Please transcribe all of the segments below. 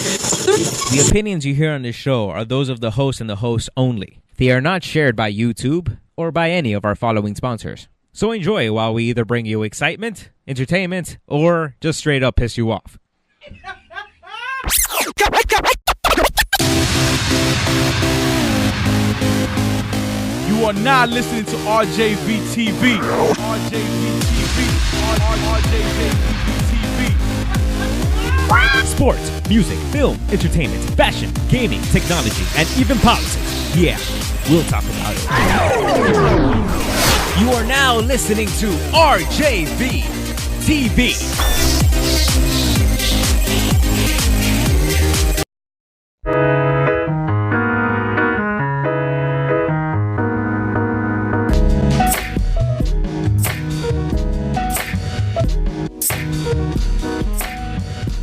The opinions you hear on this show are those of the host and the host only. They are not shared by YouTube or by any of our following sponsors. So enjoy while we either bring you excitement, entertainment, or just straight up piss you off. You are now listening to RJV TV. RJV TV. RJV TV. Sports, music, film, entertainment, fashion, gaming, technology, and even politics. Yeah, we'll talk about it. You are now listening to RJV TV.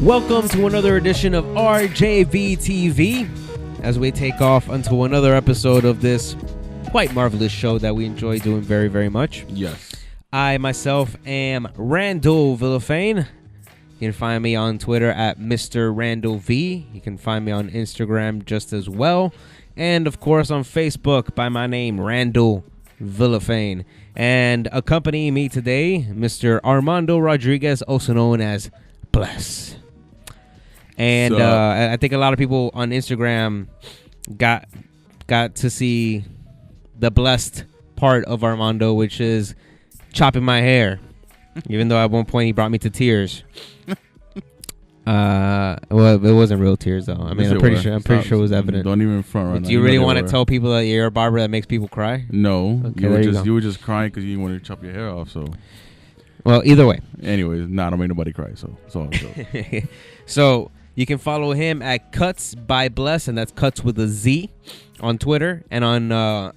Welcome to another edition of RJV TV as we take off onto another episode of this quite marvelous show that we enjoy doing very, very much. Yes. I myself am Randall Villafane. You can find me on Twitter at Mr. Randall V. You can find me on Instagram just as well. And, of course, on Facebook by my name, Randall Villafane. And accompanying me today, Mr. Armando Rodriguez, also known as Bless. And I think a lot of people on Instagram got to see the blessed part of Armando, which is chopping my hair. Even though at one point he brought me to tears. Well, it wasn't real tears though. I mean, I'm pretty sure it was evident. Don't even front right now. Do you really want to tell people that you're a barber that makes people cry? No, okay, you were just crying because you wanted to chop your hair off. So, well, either way. Anyways, I don't make nobody cry. So it's all good. So you can follow him at Cuts by Bless, and that's Cuts with a Z on Twitter, and on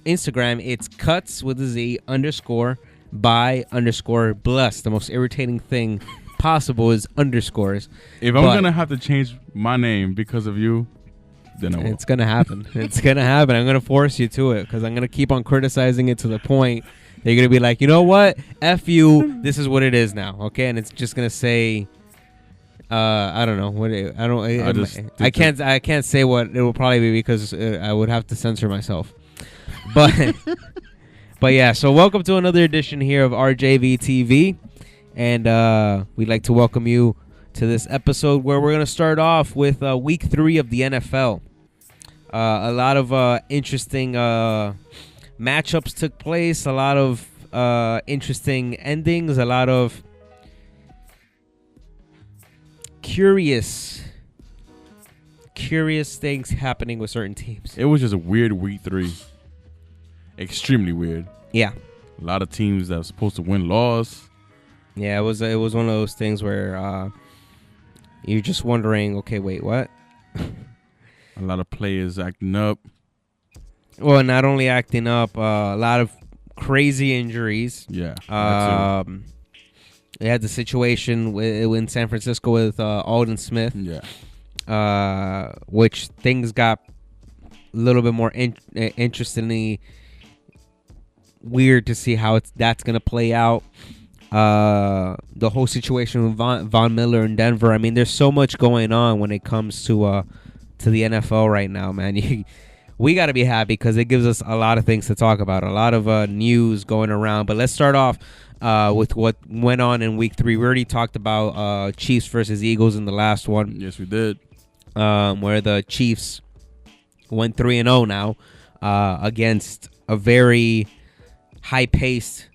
Instagram it's Cuts with a Z _by _Bless. The most irritating thing possible is underscores. If I'm gonna have to change my name because of you, then I will. It's gonna happen. It's gonna happen. I'm gonna force you to it because I'm gonna keep on criticizing it to the point that you're gonna be like, you know what? F you. This is what it is now. Okay, and it's just gonna say. I don't know what I can't say what it will probably be because I would have to censor myself. But but yeah, so welcome to another edition here of RJV TV, and we'd like to welcome you to this episode where we're going to start off with week 3 of the NFL. A lot of interesting matchups took place, a lot of interesting endings, a lot of curious things happening with certain teams. It was just a weird week 3. Extremely weird. Yeah. A lot of teams that were supposed to win lost. Yeah, it was one of those things where you're just wondering, okay, wait, what? A lot of players acting up. Well, not only acting up, a lot of crazy injuries. Yeah. They had the situation in San Francisco with Alden Smith. Yeah. Which things got a little bit more interestingly weird to see how that's going to play out. The whole situation with Von Miller in Denver. I mean, there's so much going on when it comes to the NFL right now, man. We got to be happy because it gives us a lot of things to talk about, a lot of news going around. But let's start off with what went on in week 3. We already talked about Chiefs versus Eagles in the last one. Yes, we did. Where the Chiefs went 3-0 now against a very high-paced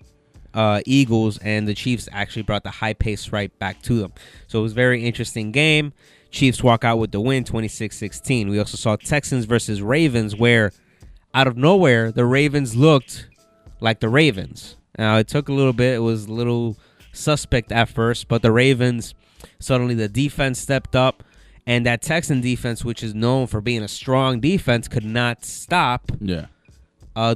Eagles, and the Chiefs actually brought the high pace right back to them. So it was a very interesting game. Chiefs walk out with the win, 26-16. We also saw Texans versus Ravens, where out of nowhere, the Ravens looked like the Ravens. Now, it took a little bit. It was a little suspect at first, but the Ravens, suddenly the defense stepped up, and that Texan defense, which is known for being a strong defense, could not stop the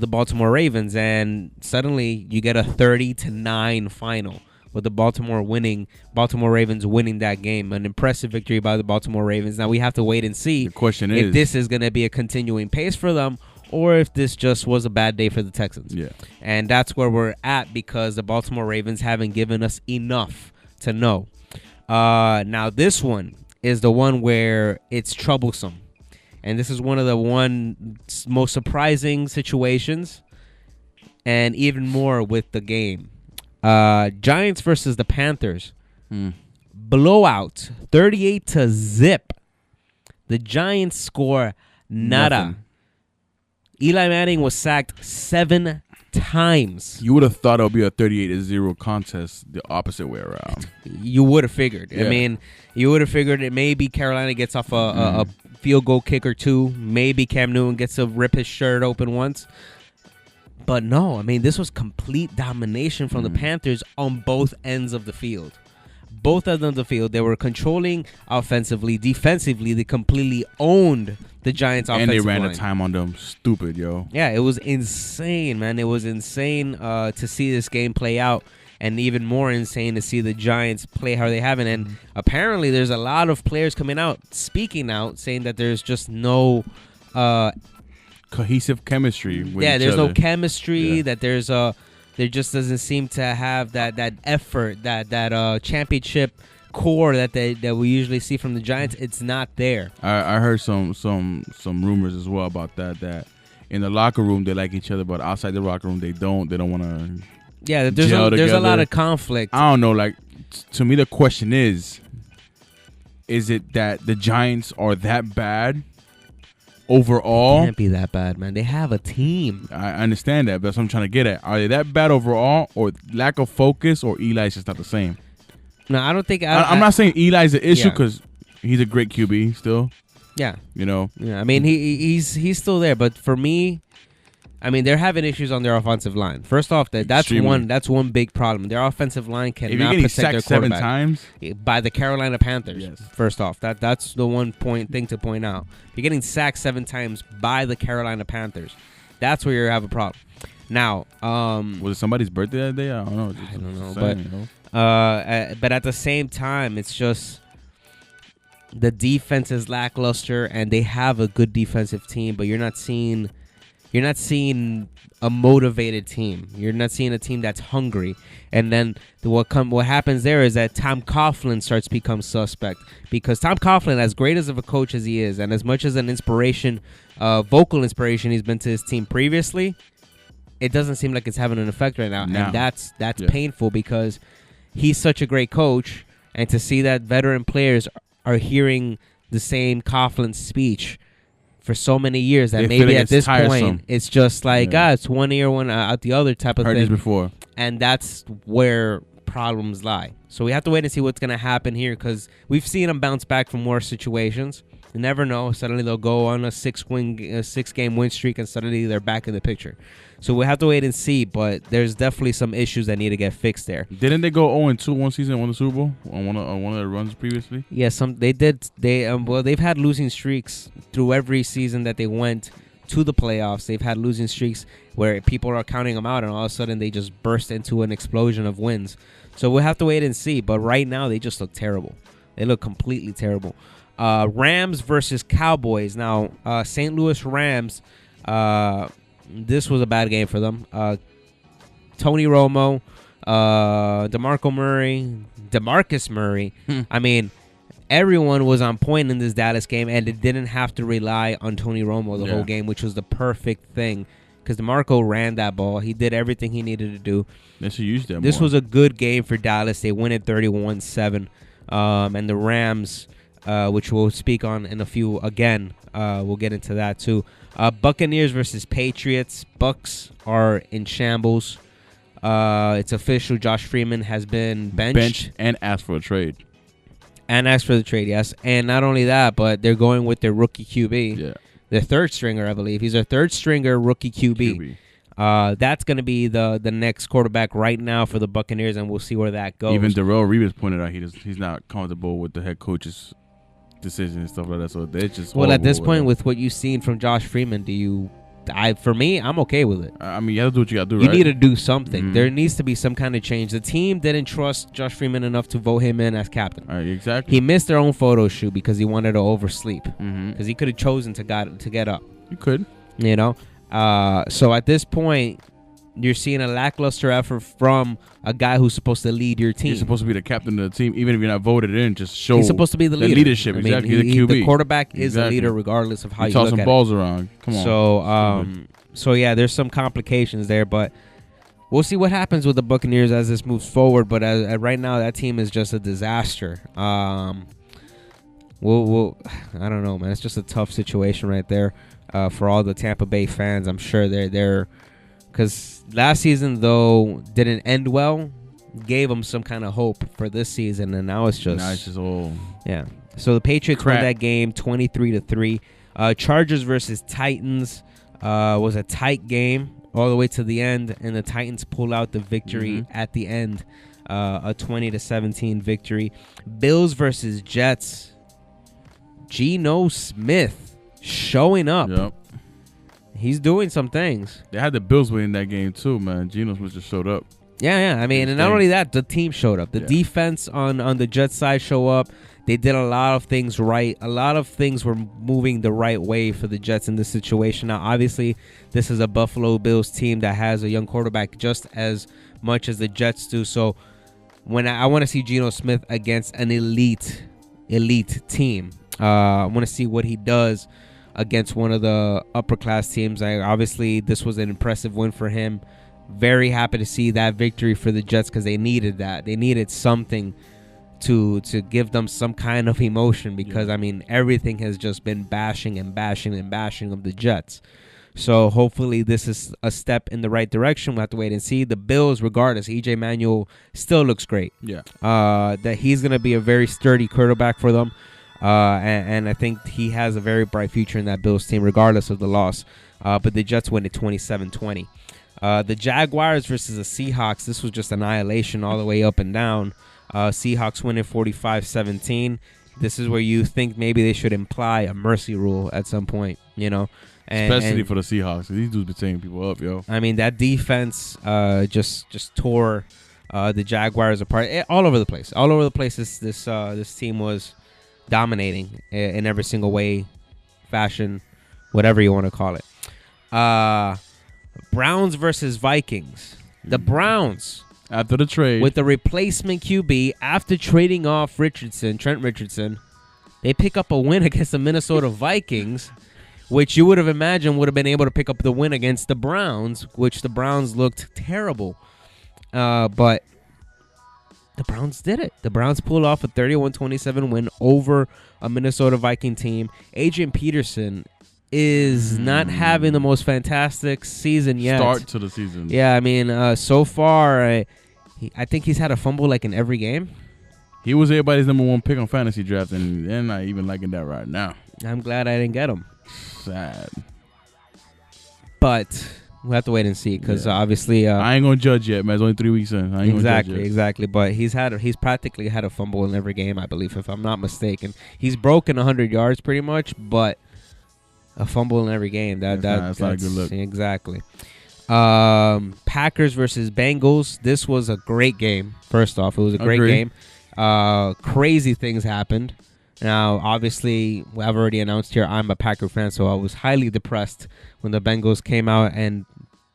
Baltimore Ravens, and suddenly you get a 30-9 final with the Baltimore Ravens winning that game. An impressive victory by the Baltimore Ravens. Now we have to wait and see the question if this is going to be a continuing pace for them or if this just was a bad day for the Texans. Yeah. And that's where we're at because the Baltimore Ravens haven't given us enough to know. Now this one is the one where it's troublesome. And this is one of the most surprising situations, and even more with the game. Giants versus the Panthers. Blowout, 38-0. The Giants score nada. Nothing. Eli Manning was sacked 7 times. You would have thought it would be a 38-0 contest the opposite way around. You would have figured. Yeah. I mean, you would have figured it. Maybe Carolina gets off a field goal kick or two. Maybe Cam Newton gets to rip his shirt open once. But no, I mean, this was complete domination from the Panthers on both ends of the field. Both ends of the field, they were controlling offensively. Defensively, they completely owned the Giants' offensive line. And they ran the time on them. Stupid, yo. Yeah, it was insane, man. It was insane to see this game play out, and even more insane to see the Giants play how they haven't. And apparently, there's a lot of players coming out, speaking out, saying that there's just no cohesive chemistry with each there's other. no chemistry. That there just doesn't seem to have that effort, that championship core that we usually see from the Giants. It's not there. I heard some rumors as well about that in the locker room they like each other, but outside the locker room they don't want to. Yeah, there's a lot of conflict. I don't know. Like, to me, the question is it that the Giants are that bad overall? It can't be that bad, man. They have a team. I understand that, but that's what I'm trying to get at. Are they that bad overall, or lack of focus, or Eli's just not the same? No, I don't think. I'm not saying Eli's the issue because he's a great QB still. Yeah, you know. Yeah, I mean he's still there, but for me, I mean they're having issues on their offensive line. First off, that's one big problem. Their offensive line cannot protect their quarterback. 7 times by the Carolina Panthers. Yes. First off, that's the thing to point out. You're getting sacked 7 times by the Carolina Panthers. That's where you have a problem. Now, was it somebody's birthday that day? I don't know. I don't know, but at the same time, it's just the defense is lackluster, and they have a good defensive team, but you're not seeing a motivated team. You're not seeing a team that's hungry. And then what happens there is that Tom Coughlin starts to become suspect, because Tom Coughlin, as great as of a coach as he is, and as much as an inspiration, vocal inspiration he's been to his team previously, it doesn't seem like it's having an effect right now. And that's painful, because he's such a great coach, and to see that veteran players are hearing the same Coughlin speech for so many years that maybe at this point it's just like it's one ear, one out the other type of thing. Heard this before, and that's where problems lie. So we have to wait and see what's going to happen here, because we've seen them bounce back from worse situations. You never know. Suddenly they'll go on a 6-game win streak, and suddenly they're back in the picture. So we'll have to wait and see, but there's definitely some issues that need to get fixed there. Didn't they go 0-2 one season and won the Super Bowl on one of their runs previously? Yeah, they did. They've had losing streaks through every season that they went to the playoffs. They've had losing streaks where people are counting them out, and all of a sudden they just burst into an explosion of wins. So we'll have to wait and see, but right now they just look terrible. They look completely terrible. Rams versus Cowboys. Now, St. Louis Rams, this was a bad game for them. Tony Romo, DeMarcus Murray. I mean, everyone was on point in this Dallas game, and it didn't have to rely on Tony Romo the whole game, which was the perfect thing, because DeMarco ran that ball. He did everything he needed to do. They should use that. This was a good game for Dallas. They win it 31-7. And the Rams, which we'll speak on in a few again, we'll get into that too. Buccaneers versus Patriots. Bucks are in shambles. It's official. Josh Freeman has been benched and asked for a trade. Yes. And not only that, but they're going with their rookie QB. Yeah. Their third stringer, I believe. He's their third stringer rookie QB. That's going to be the next quarterback right now for the Buccaneers, and we'll see where that goes. Even Darrelle Revis pointed out he's not comfortable with the head coach's decision and stuff like that. So they're just at this point, with what you've seen from Josh Freeman, for me, I'm okay with it. I mean, you have to do what you got to do. You need to do something. Mm-hmm. There needs to be some kind of change. The team didn't trust Josh Freeman enough to vote him in as captain. Exactly. He missed their own photo shoot because he wanted to oversleep. Because he could have chosen to get up. You could. So at this point, you're seeing a lackluster effort from a guy who's supposed to lead your team. He's supposed to be the captain of the team, even if you're not voted in. Just show he's supposed to be the leader. Leadership. I mean, Exactly. The QB. The quarterback is Exactly. a leader regardless of how you toss look some at balls it. around. Come on. So yeah, there's some complications there, but we'll see what happens with the Buccaneers as this moves forward. But right now, that team is just a disaster. We'll I don't know, man. It's just a tough situation right there for all the Tampa Bay fans. I'm sure they're because last season though didn't end well, gave them some kind of hope for this season, and now it's just all So the Patriots crap. won that game 23-3. Chargers versus Titans was a tight game all the way to the end, and the Titans pull out the victory at the end, a 20-17 victory. Bills versus Jets. Geno Smith showing up. Yep. He's doing some things. They had the Bills winning that game too, man. Geno Smith just showed up. Yeah. I mean, and not only that, the team showed up. The defense on the Jets side show up. They did a lot of things right. A lot of things were moving the right way for the Jets in this situation. Now, obviously, this is a Buffalo Bills team that has a young quarterback just as much as the Jets do. So, when I want to see Geno Smith against an elite team. I want to see what he does against one of the upper class teams. Obviously, this was an impressive win for him. Very happy to see that victory for the Jets because they needed that. They needed something to give them some kind of emotion because, I mean, everything has just been bashing of the Jets. So hopefully this is a step in the right direction. We'll have to wait and see. The Bills, regardless, E.J. Manuel still looks great. Yeah. That he's going to be a very sturdy quarterback for them. And I think he has a very bright future in that Bills team, regardless of the loss. But the Jets win it 27-20. The Jaguars versus the Seahawks. This was just annihilation all the way up and down. Seahawks win it 45-17. This is where you think maybe they should imply a mercy rule at some point, you know. Especially for the Seahawks. These dudes be taking people up, yo. I mean, that defense just tore the Jaguars apart. All over the place. All over the place, this team was dominating in every single way, fashion, whatever you want to call it. Browns versus Vikings. The Browns, after the trade, with the replacement QB, after trading off Trent Richardson, they pick up a win against the Minnesota Vikings, which you would have imagined would have been able to pick up the win against the Browns, which the Browns looked terrible. But the Browns did it. The Browns pulled off a 31-27 win over a Minnesota Viking team. Adrian Peterson is not having the most fantastic season yet. Start to the season. Yeah, I mean, so far, I think he's had a fumble like in every game. He was everybody's number one pick on fantasy draft, and they're not even liking that right now. I'm glad I didn't get him. Sad. But we'll have to wait and see because obviously I ain't gonna judge yet, man. It's only 3 weeks in. I ain't gonna judge yet. Exactly. But he's practically had a fumble in every game, I believe, if I'm not mistaken. He's broken 100 yards pretty much, but a fumble in every game. That's not a good look. Exactly. Packers versus Bengals. This was a great game. First off, it was a great game. Crazy things happened. Now, obviously, I've already announced here I'm a Packer fan, so I was highly depressed when the Bengals came out and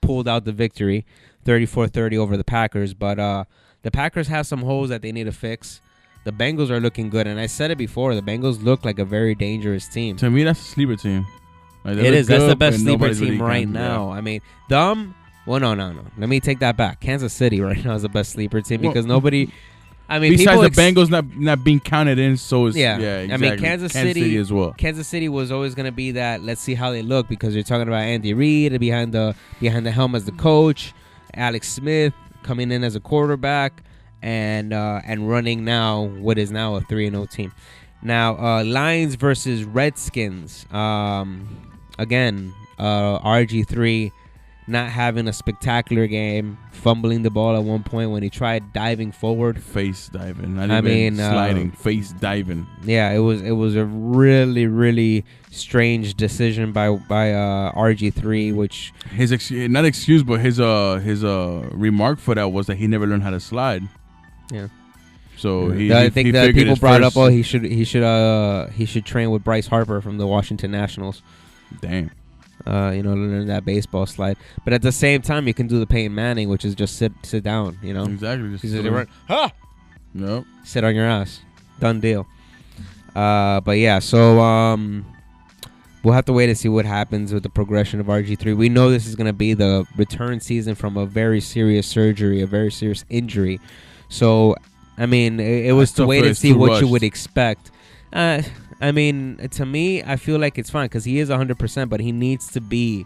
pulled out the victory, 34-30 over the Packers. But the Packers have some holes that they need to fix. The Bengals are looking good, and I said it before, the Bengals look like a very dangerous team. To me, that's a sleeper team. Like, it is. That's the best sleeper team right now. I mean, no. Let me take that back. Kansas City right now is the best sleeper team because nobody... I mean, besides the Bengals not being counted in, so it's exactly. I mean, Kansas City as well. Kansas City was always going to be that. Let's see how they look because you're talking about Andy Reid behind the helm as the coach, Alex Smith coming in as a quarterback, and running now what is now a 3-0 team. Now Lions versus Redskins. Again, RG3 not having a spectacular game, fumbling the ball at one point when he tried diving forward. Face diving. Sliding. Face diving. Yeah, it was a really, really strange decision by RG3, which his remark for that was that he never learned how to slide. Yeah. So I think that people brought up, he should train with Bryce Harper from the Washington Nationals. Damn. Learn that baseball slide. But at the same time, you can do the Peyton Manning, which is just sit down, Exactly. Just Nope. Sit on your ass. Done deal. But yeah, so we'll have to wait and see what happens with the progression of RG3. We know this is going to be the return season from a very serious surgery, a very serious injury. So, I mean, it was to wait and see what you would expect. I mean, to me, I feel like it's fine because he is 100%, but he needs to be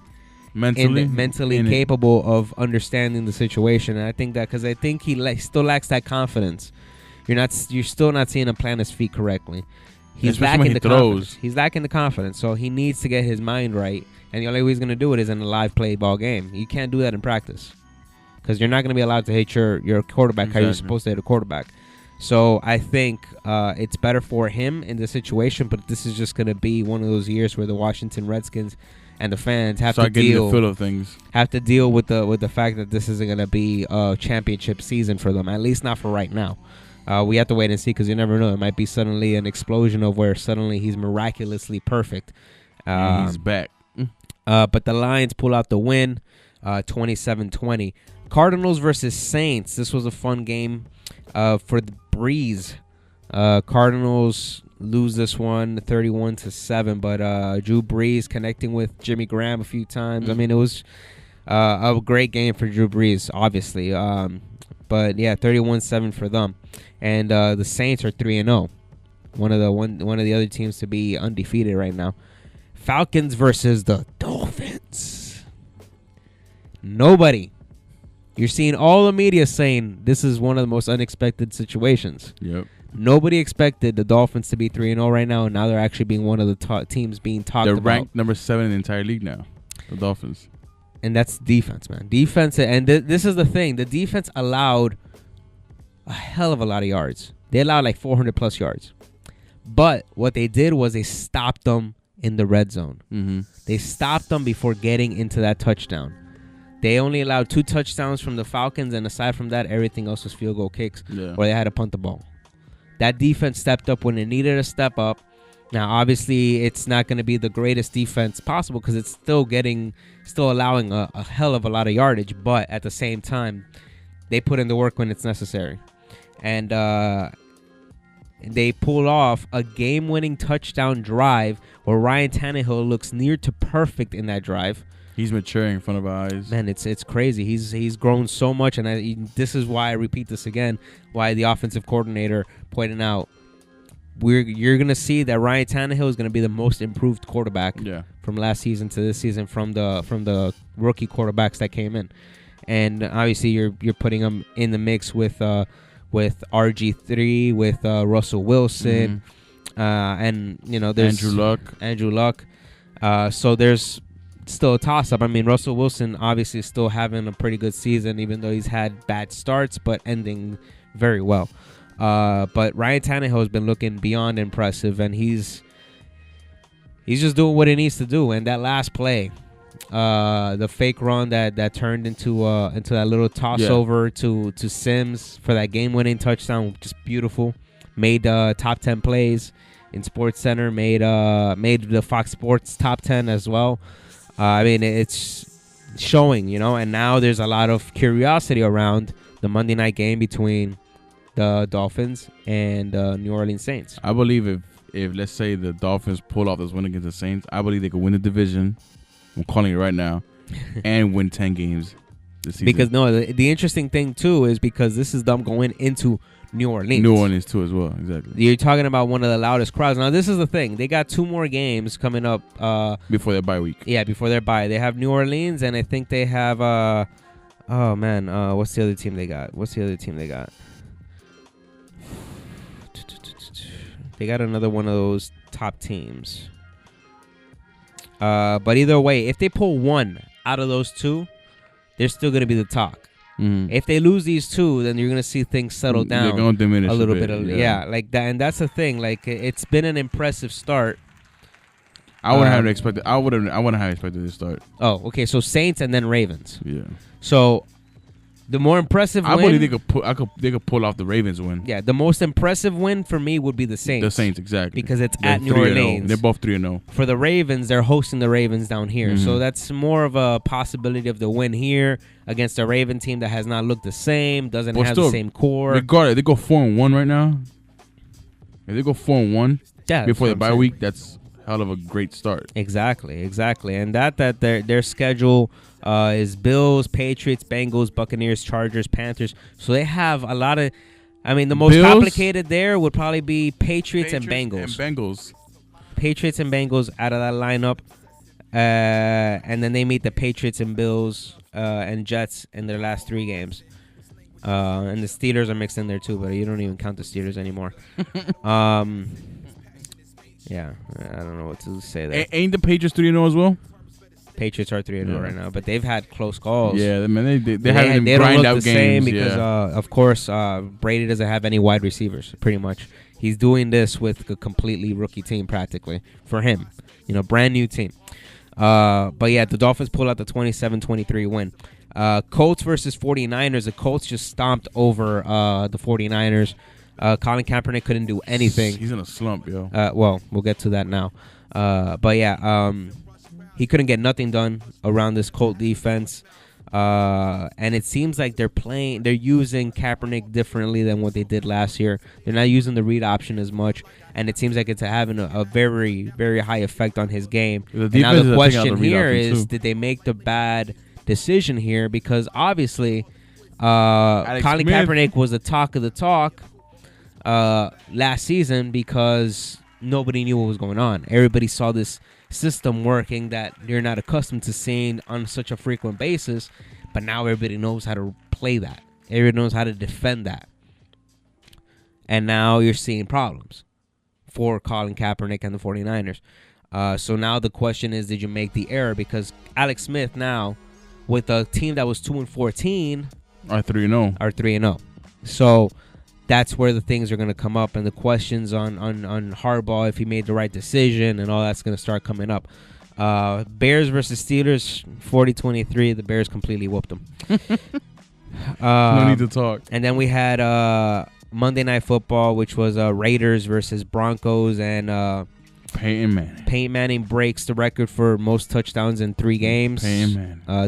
mentally capable of understanding the situation. And I think that because I think he still lacks that confidence. You're still not seeing him plant his feet correctly. He's lacking the confidence. He's lacking the confidence, so he needs to get his mind right. And the only way he's going to do it is in a live play ball game. You can't do that in practice because you're not going to be allowed to hit your quarterback how you're supposed to hit a quarterback. So I think it's better for him in this situation, but this is just going to be one of those years where the Washington Redskins and the fans have to deal with the fact that this isn't going to be a championship season for them, at least not for right now. We have to wait and see because you never know. It might be suddenly an explosion of where suddenly he's miraculously perfect. He's back. But the Lions pull out the win, 27-20. Cardinals versus Saints. This was a fun game for the Breeze. Cardinals lose this one 31-7, but Drew Brees connecting with Jimmy Graham a few times. I mean, it was a great game for Drew Brees, obviously. But yeah, 31-7 for them. And the Saints are 3-0. One of the other teams to be undefeated right now. Falcons versus the Dolphins. Nobody. You're seeing all the media saying this is one of the most unexpected situations. Yep. Nobody expected the Dolphins to be 3-0 right now, and now they're actually being one of the teams being talked about. They're ranked number 7 in the entire league now, the Dolphins. And that's defense, man. Defense, and this is the thing. The defense allowed a hell of a lot of yards. They allowed like 400-plus yards. But what they did was they stopped them in the red zone. Mm-hmm. They stopped them before getting into that touchdown. They only allowed 2 touchdowns from the Falcons, and aside from that, everything else was field goal kicks, or they had to punt the ball. That defense stepped up when it needed to step up. Now, obviously, it's not going to be the greatest defense possible because it's still allowing a hell of a lot of yardage, but at the same time, they put in the work when it's necessary. And they pulled off a game-winning touchdown drive where Ryan Tannehill looks near to perfect in that drive. He's maturing in front of our eyes. Man, it's crazy. He's grown so much, and this is why I repeat this again, why the offensive coordinator pointed out, you're going to see that Ryan Tannehill is going to be the most improved quarterback from last season to this season from the rookie quarterbacks that came in. And obviously you're putting him in the mix with RG3, with Russell Wilson, and there's Andrew Luck. So there's still a toss-up. I mean, Russell Wilson obviously is still having a pretty good season, even though he's had bad starts, but ending very well. But Ryan Tannehill has been looking beyond impressive, and he's just doing what he needs to do. And that last play, the fake run that turned into that little toss-over to Sims for that game-winning touchdown, just beautiful. Made top 10 plays in SportsCenter, made the Fox Sports top 10 as well. I mean, it's showing, and now there's a lot of curiosity around the Monday night game between the Dolphins and New Orleans Saints. I believe if let's say the Dolphins pull off this win against the Saints, I believe they could win the division. I'm calling it right now, and win 10 games this season. Because the interesting thing too is because this is them going into New Orleans. New Orleans too as well, exactly. You're talking about one of the loudest crowds. Now this is the thing. They got 2 more games coming up before their bye week. Yeah, before their bye. They have New Orleans, and I think they have what's the other team they got? They got another one of those top teams. But either way, if they pull one out of those 2, they're still going to be the talk. Mm-hmm. If they lose these 2, then you're going to see things settle down. They're going to diminish a little bit. Like that. And that's the thing. Like, it's been an impressive start. I wouldn't have expected. I wouldn't have expected this start. Oh, okay. So Saints and then Ravens. Yeah. So The more impressive I win. believe they could pull off the Ravens win. Yeah, the most impressive win for me would be the Saints. The Saints, exactly. Because it's They're at New 3-0. Orleans. They're both 3-0. For the Ravens, they're hosting the Ravens down here. Mm-hmm. So that's more of a possibility of the win here against a Raven team that has not looked the same, doesn't have the same core. Regardless, they go 4-1 right now. If they go 4-1 before the bye week, that's hell of a great start. Exactly. And that their schedule is Bills, Patriots, Bengals, Buccaneers, Chargers, Panthers. So they have a lot of. I mean, the most Bills, complicated there would probably be Patriots and Bengals. Patriots and Bengals out of that lineup, and then they meet the Patriots and Bills and Jets in their last 3 games. And the Steelers are mixed in there too, but you don't even count the Steelers anymore. Yeah, I don't know what to say there. Ain't the Patriots 3-0 as well? Patriots are 3-0 right now, but they've had close calls. Yeah, man, they haven't they grind don't look out the games same because, of course, Brady doesn't have any wide receivers. Pretty much, he's doing this with a completely rookie team, practically for him. Brand new team. But yeah, the Dolphins pull out the 27-23 win. Colts versus 49ers. The Colts just stomped over the 49ers. Colin Kaepernick couldn't do anything. He's in a slump, yo. Well, we'll get to that now. But yeah, he couldn't get nothing done around this Colt defense. And it seems like they're using Kaepernick differently than what they did last year. They're not using the read option as much, and it seems like it's having a very, very high effect on his game. And now the question here is, did they make the bad decision here? Because obviously, Colin Kaepernick was the talk of the talk last season because nobody knew what was going on. Everybody saw this system working that you're not accustomed to seeing on such a frequent basis, but now everybody knows how to play that. Everybody knows how to defend that. And now you're seeing problems for Colin Kaepernick and the 49ers. So now the question is, did you make the error? Because Alex Smith now, with a team that was 2-14, are 3-0. Are 3-0. So that's where the things are going to come up, and the questions on Harbaugh, if he made the right decision, and all that's going to start coming up. Bears versus Steelers, 40-23. The Bears completely whooped them. No need to talk. And then we had Monday Night Football, which was Raiders versus Broncos, and Peyton Manning breaks the record for most touchdowns in 3 games.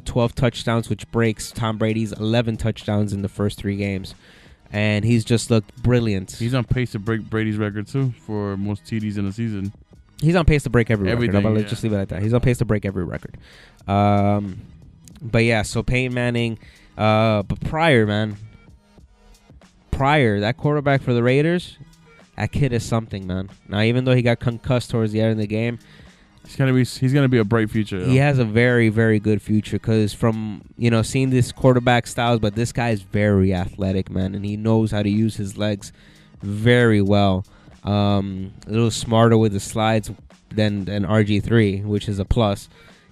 12 touchdowns, which breaks Tom Brady's 11 touchdowns in the first 3 games. And he's just looked brilliant. He's on pace to break Brady's record, too, for most TDs in a season. He's on pace to break every record. Just leave it at that. He's on pace to break every record. But, yeah, so Peyton Manning. But Pryor, that quarterback for the Raiders, that kid is something, man. Now, even though he got concussed towards the end of the game, he's gonna be a bright future. He has a very, very good future because from seeing this quarterback styles, but this guy is very athletic, man, and he knows how to use his legs very well. A little smarter with the slides than RG3, which is a plus.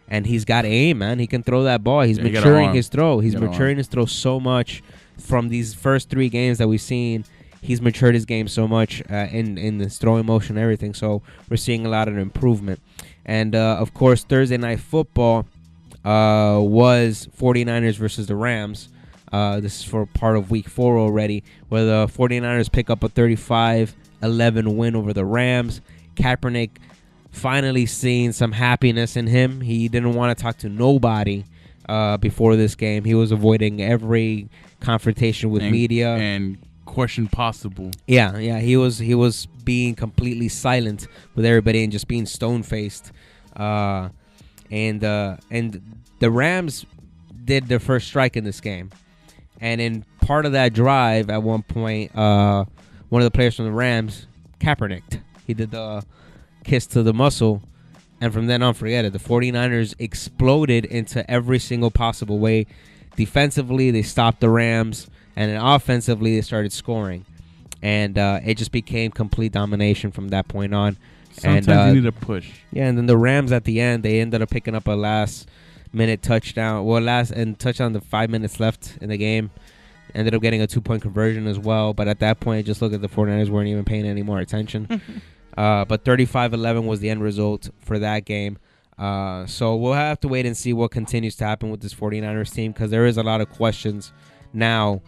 And he's got aim, man. He can throw that ball. He's maturing his throw. He's maturing his throw so much from these first 3 games that we've seen. He's matured his game so much in his throwing motion and everything. So we're seeing a lot of improvement. And, of course, Thursday Night Football was 49ers versus the Rams. This is for part of Week 4 already, where the 49ers pick up a 35-11 win over the Rams. Kaepernick finally seeing some happiness in him. He didn't want to talk to nobody before this game. He was avoiding every confrontation with media. And question possible. Yeah, he was being completely silent with everybody and just being stone-faced. And the Rams did their first strike in this game. And in part of that drive, at one point, one of the players from the Rams, Kaepernick, he did the kiss to the muscle. And from then on, forget it. The 49ers exploded into every single possible way. Defensively, they stopped the Rams. And then offensively, they started scoring. And it just became complete domination from that point on. Sometimes you need a push. Yeah, and then the Rams at the end, they ended up picking up a last-minute touchdown. Touchdown with 5 minutes left in the game. Ended up getting a 2-point conversion as well. But at that point, just look at the 49ers weren't even paying any more attention. But 35-11 was the end result for that game. So we'll have to wait and see what continues to happen with this 49ers team because there is a lot of questions now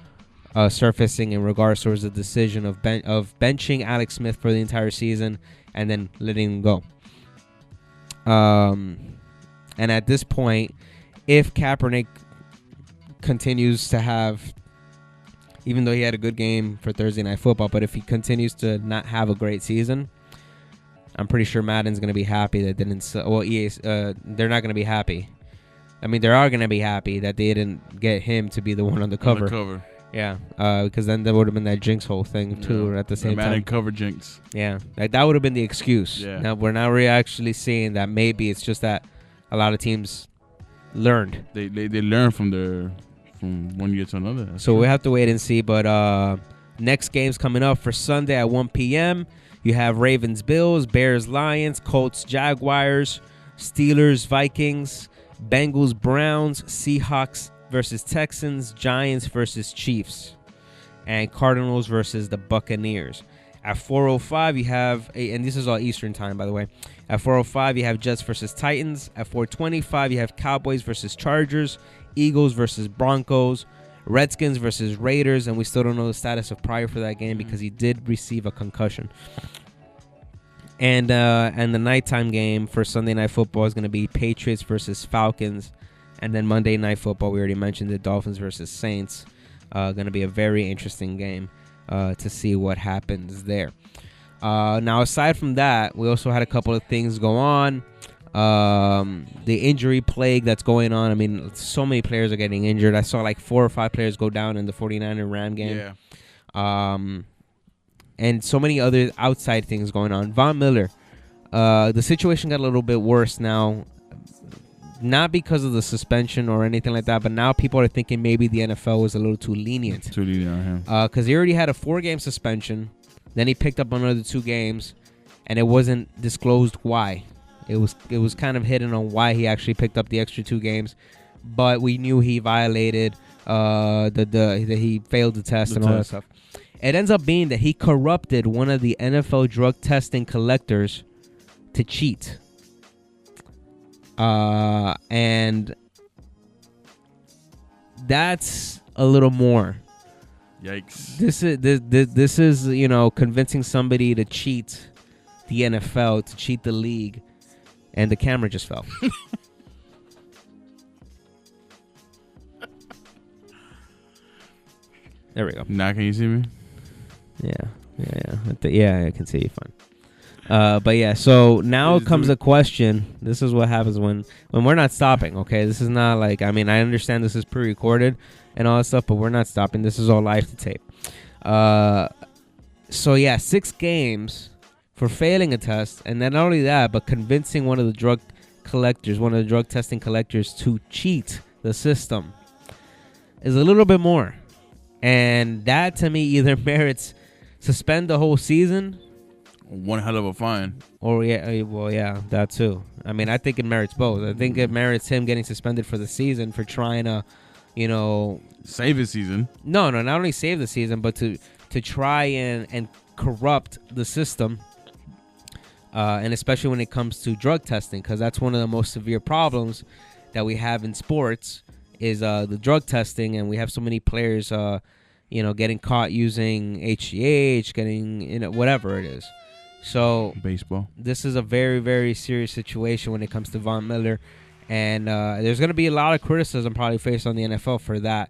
surfacing in regards towards the decision of benching Alex Smith for the entire season and then letting him go. And at this point, if Kaepernick continues to have, even though he had a good game for Thursday Night Football, but if he continues to not have a great season, I'm pretty sure Madden's going to be happy that didn't. Well, they're not going to be happy. I mean, they are going to be happy that they didn't get him to be the one on the cover. Yeah, because then there would have been that jinx whole thing too at the same time. Madden cover jinx. Yeah, like that would have been the excuse. Yeah. Now we're not really actually seeing that. Maybe it's just that a lot of teams learned. They learn from one year to another. That's so true. we have to wait and see. But next game's coming up for Sunday at 1 p.m. You have Ravens, Bills, Bears, Lions, Colts, Jaguars, Steelers, Vikings, Bengals, Browns, Seahawks versus Texans, Giants versus Chiefs, and Cardinals versus the Buccaneers. At 4:05, you have, and this is all Eastern time, by the way. At 4:05, you have Jets versus Titans. At 4:25, you have Cowboys versus Chargers, Eagles versus Broncos, Redskins versus Raiders, and we still don't know the status of Pryor for that game because he did receive a concussion. And the nighttime game for Sunday Night Football is going to be Patriots versus Falcons. And then Monday Night Football, we already mentioned the Dolphins versus Saints. Going to be a very interesting game to see what happens there. Now, aside from that, we also had a couple of things go on. The injury plague that's going on. I mean, so many players are getting injured. I saw like 4 or 5 players go down in the 49er Ram game. Yeah. And so many other outside things going on. Von Miller, the situation got a little bit worse now. Not because of the suspension or anything like that, but now people are thinking maybe the NFL was a little too lenient. Too lenient on him. Because he already had a 4-game suspension. Then he picked up another 2 games, and it wasn't disclosed why. It was kind of hidden on why he actually picked up the extra 2 games. But we knew he violated that he failed the test and all that stuff. It ends up being that he corrupted one of the NFL drug testing collectors to cheat. And that's a little more. Yikes. This is convincing somebody to cheat the NFL, to cheat the league, and the camera just fell. There we go. Now can you see me? Yeah, I can see you fine. But yeah, so now comes a question. This is what happens when we're not stopping, okay? This is not like, I mean, I understand this is pre-recorded and all that stuff, but we're not stopping. This is all live to tape. So yeah, 6 games for failing a test, and then not only that, but convincing one of the drug testing collectors to cheat the system is a little bit more. And that, to me, either merits suspend the whole season, one hell of a fine. Or yeah, that too. I mean, I think it merits both. I think it merits him getting suspended for the season for trying to, save his season. No, not only save the season, but to try and corrupt the system. And especially when it comes to drug testing, because that's one of the most severe problems that we have in sports is the drug testing, and we have so many players, getting caught using HGH, getting whatever it is. So baseball. This is a very, very serious situation when it comes to Von Miller, and there's going to be a lot of criticism probably faced on the NFL for that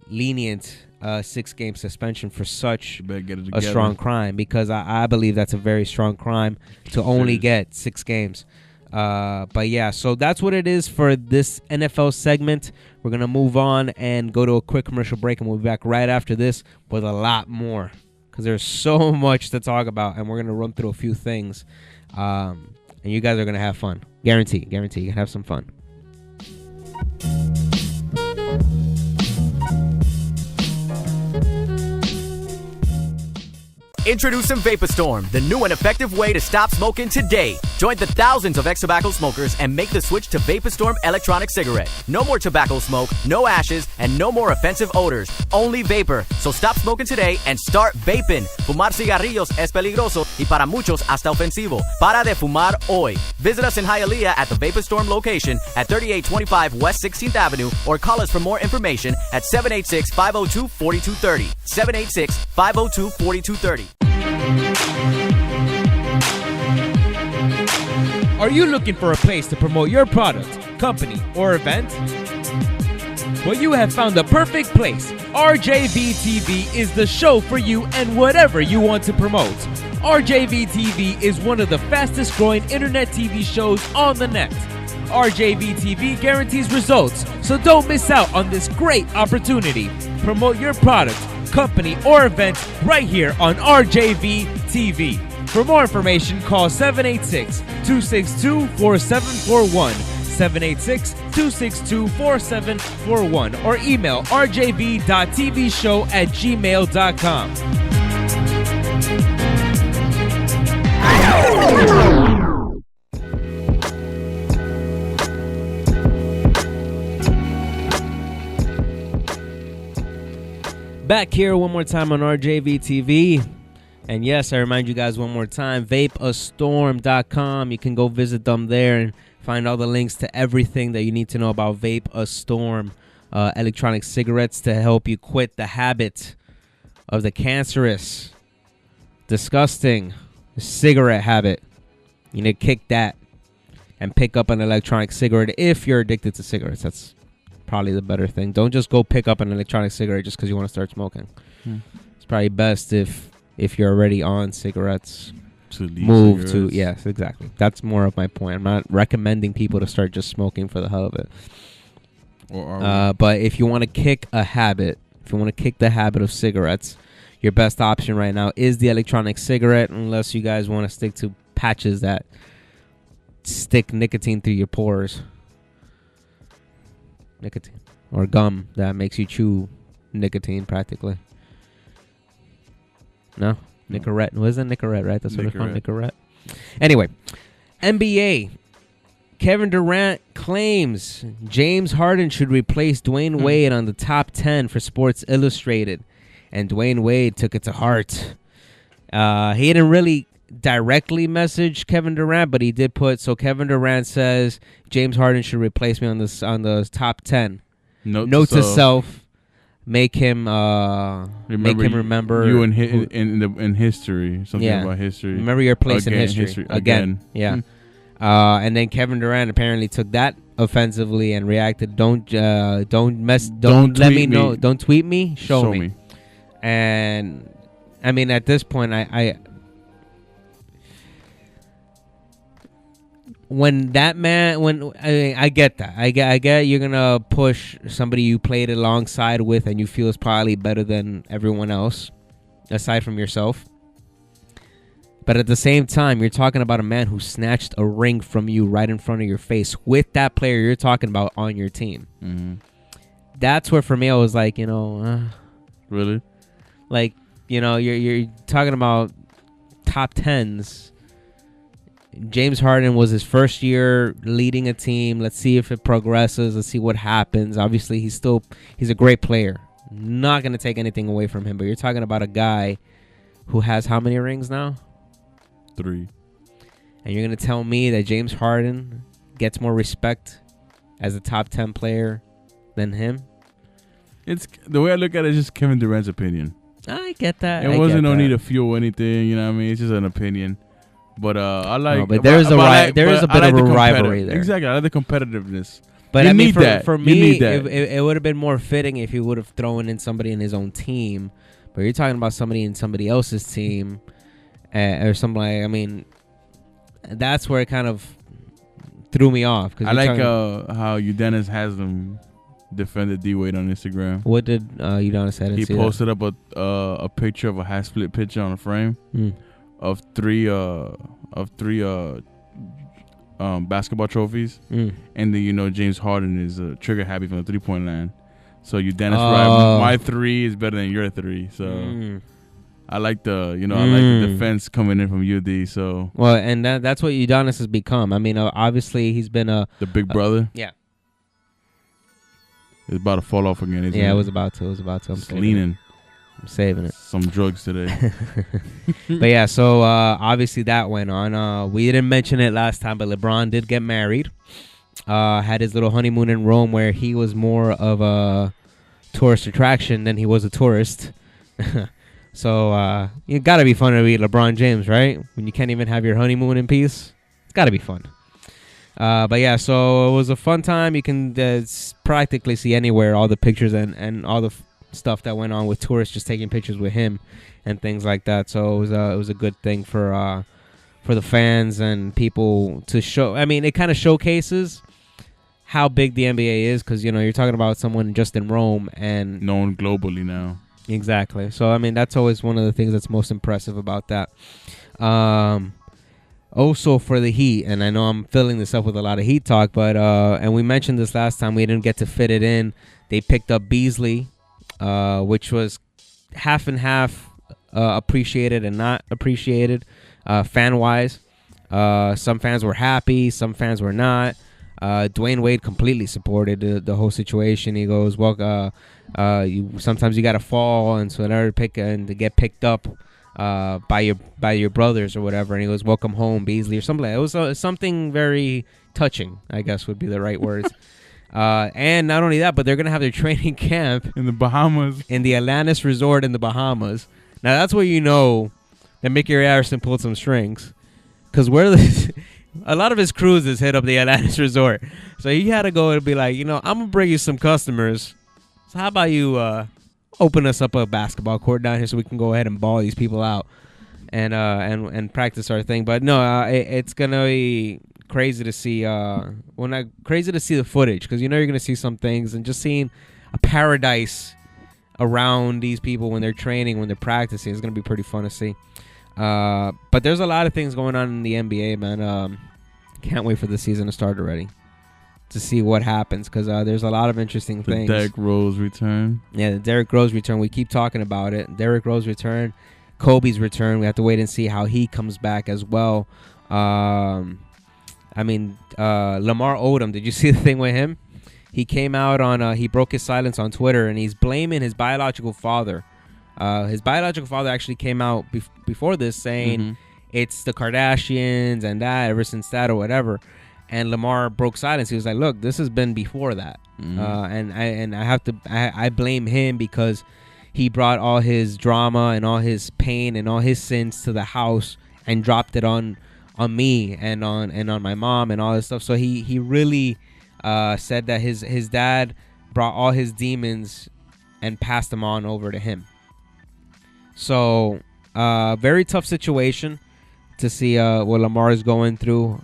lenient 6-game suspension for such a strong crime, because I believe that's a very strong crime to only get 6 games. But yeah, so that's what it is for this NFL segment. We're going to move on and go to a quick commercial break, and we'll be back right after this with a lot more, because there's so much to talk about, and we're going to run through a few things. And you guys are going to have fun. Guarantee. You're going to have some fun. Introducing VapoStorm, the new and effective way to stop smoking today. Join the thousands of ex-tobacco smokers and make the switch to VapoStorm electronic cigarette. No more tobacco smoke, no ashes, and no more offensive odors. Only vapor. So stop smoking today and start vaping. Fumar cigarrillos es peligroso y para muchos hasta ofensivo. Para de fumar hoy. Visit us in Hialeah at the VapoStorm location at 3825 West 16th Avenue or call us for more information at 786-502-4230. 786-502-4230. Are you looking for a place to promote your product, company, or event? Well, you have found the perfect place. RJV TV is the show for you and whatever you want to promote. RJV TV is one of the fastest growing internet TV shows on the net. RJV TV guarantees results, so don't miss out on this great opportunity. Promote your product, company, or event right here on RJV TV. For more information, call 786-262-4741, 786-262-4741, or email rjv.tvshow@gmail.com. Back here one more time on RJV TV. And yes, I remind you guys one more time, vapeastorm.com. You can go visit them there and find all the links to everything that you need to know about Vape a Storm electronic cigarettes to help you quit the habit of the cancerous, disgusting cigarette habit. You need to kick that and pick up an electronic cigarette if you're addicted to cigarettes. That's probably the better thing. Don't just go pick up an electronic cigarette just because you want to start smoking. It's probably best if you're already on cigarettes, to move cigarettes. to, yes, exactly. That's more of my point. I'm not recommending people to start just smoking for the hell of it. But if you want to kick a habit, if you want to kick the habit of cigarettes, your best option right now is the electronic cigarette, unless you guys want to stick to patches that stick nicotine through your pores. Nicotine. Or gum that makes you chew nicotine practically. No? Nicorette. Wasn't Nicorette, right? That's what it's called, Nicorette. Anyway, NBA. Kevin Durant claims James Harden should replace Dwayne Wade on the top 10 for Sports Illustrated. And Dwayne Wade took it to heart. He didn't really directly message Kevin Durant, but he did put, so Kevin Durant says James Harden should replace me on the top 10. Note to self. Make him remember you in history. Something about history. Remember your place in history. Again. Yeah. And then Kevin Durant apparently took that offensively and reacted. Don't let me know. Don't tweet me. Show me. And I mean, at this point, I when that man, I get that. I get you're gonna push somebody you played alongside with and you feel is probably better than everyone else, aside from yourself. But at the same time, you're talking about a man who snatched a ring from you right in front of your face with that player you're talking about on your team. Mm-hmm. That's where for me I was like, really, like, you're talking about top 10s. James Harden was his first year leading a team. Let's see if it progresses. Let's see what happens. Obviously, he's a great player. Not going to take anything away from him. But you're talking about a guy who has how many rings now? 3. And you're going to tell me that James Harden gets more respect as a top 10 player than him? It's the way I look at it is just Kevin Durant's opinion. I get that. It wasn't no need to fuel anything. You know what I mean? It's just an opinion. But I like. No, but there is a bit of a rivalry there. Exactly, I like the competitiveness. But you I mean, need for me, it would have been more fitting if he would have thrown in somebody in his own team. But you're talking about somebody in somebody else's team, or something like. I mean, that's where it kind of threw me off. I like how Udonis has them defended D-Wade on Instagram. What did Udonis say? He posted up a picture of a half split picture on a frame. Of three basketball trophies, and then James Harden is trigger happy from the 3-point line. So Udonis right, my 3 is better than your 3. So I like the defense coming in from UD. So well, and that's what Udonis has become. I mean, obviously he's been the big brother. Yeah. It's about to fall off again. Isn't Yeah, it it was about to. I'm leaning. I'm saving it. Some drugs today. But yeah, so obviously that went on. We didn't mention it last time, but LeBron did get married. Had his little honeymoon in Rome, where he was more of a tourist attraction than he was a tourist. So it gotta be fun to be LeBron James, right? When you can't even have your honeymoon in peace, it's gotta be fun. But yeah, so it was a fun time. You can practically see anywhere all the pictures and all the stuff that went on with tourists just taking pictures with him and things like that. So it was a good thing for the fans and people to show. I mean, it kind of showcases how big the NBA is, because you're talking about someone just in Rome and known globally now. Exactly. So I mean, that's always one of the things that's most impressive about that. Also for the Heat, and I know I'm filling this up with a lot of Heat talk, but and we mentioned this last time, we didn't get to fit it in. They picked up Beasley, which was half and half appreciated and not appreciated fan-wise. Some fans were happy, some fans were not. Dwayne Wade completely supported the whole situation. He goes, well, sometimes you got to fall, and so in order to get picked up by your brothers or whatever. And he goes, welcome home, Beasley, or something like that. It was something very touching, I guess would be the right words. And not only that, but they're going to have their training camp in the Bahamas, in the Atlantis Resort in the Bahamas. Now, that's where you know that Mickey Arison pulled some strings, because a lot of his cruises hit up the Atlantis Resort. So he had to go and be like, I'm going to bring you some customers. So how about you open us up a basketball court down here so we can go ahead and ball these people out and practice our thing. But no, it's going to be crazy to see crazy to see the footage, because you're going to see some things, and just seeing a paradise around these people when they're training, when they're practicing, is going to be pretty fun to see. But there's a lot of things going on in the NBA, man. Can't wait for the season to start already to see what happens, because there's a lot of interesting things. The Derrick Rose return. Yeah, the Derrick Rose return. We keep talking about it. Derrick Rose return. Kobe's return. We have to wait and see how he comes back as well. Lamar Odom. Did you see the thing with him? He came out on. He broke his silence on Twitter, and he's blaming his biological father. His biological father actually came out before this saying it's the Kardashians and that, ever since that or whatever. And Lamar broke silence. He was like, "Look, this has been before that, and I blame him because he brought all his drama and all his pain and all his sins to the house and dropped it on me and on my mom and all this stuff." So he really said that his dad brought all his demons and passed them on over to him. So very tough situation to see what Lamar is going through.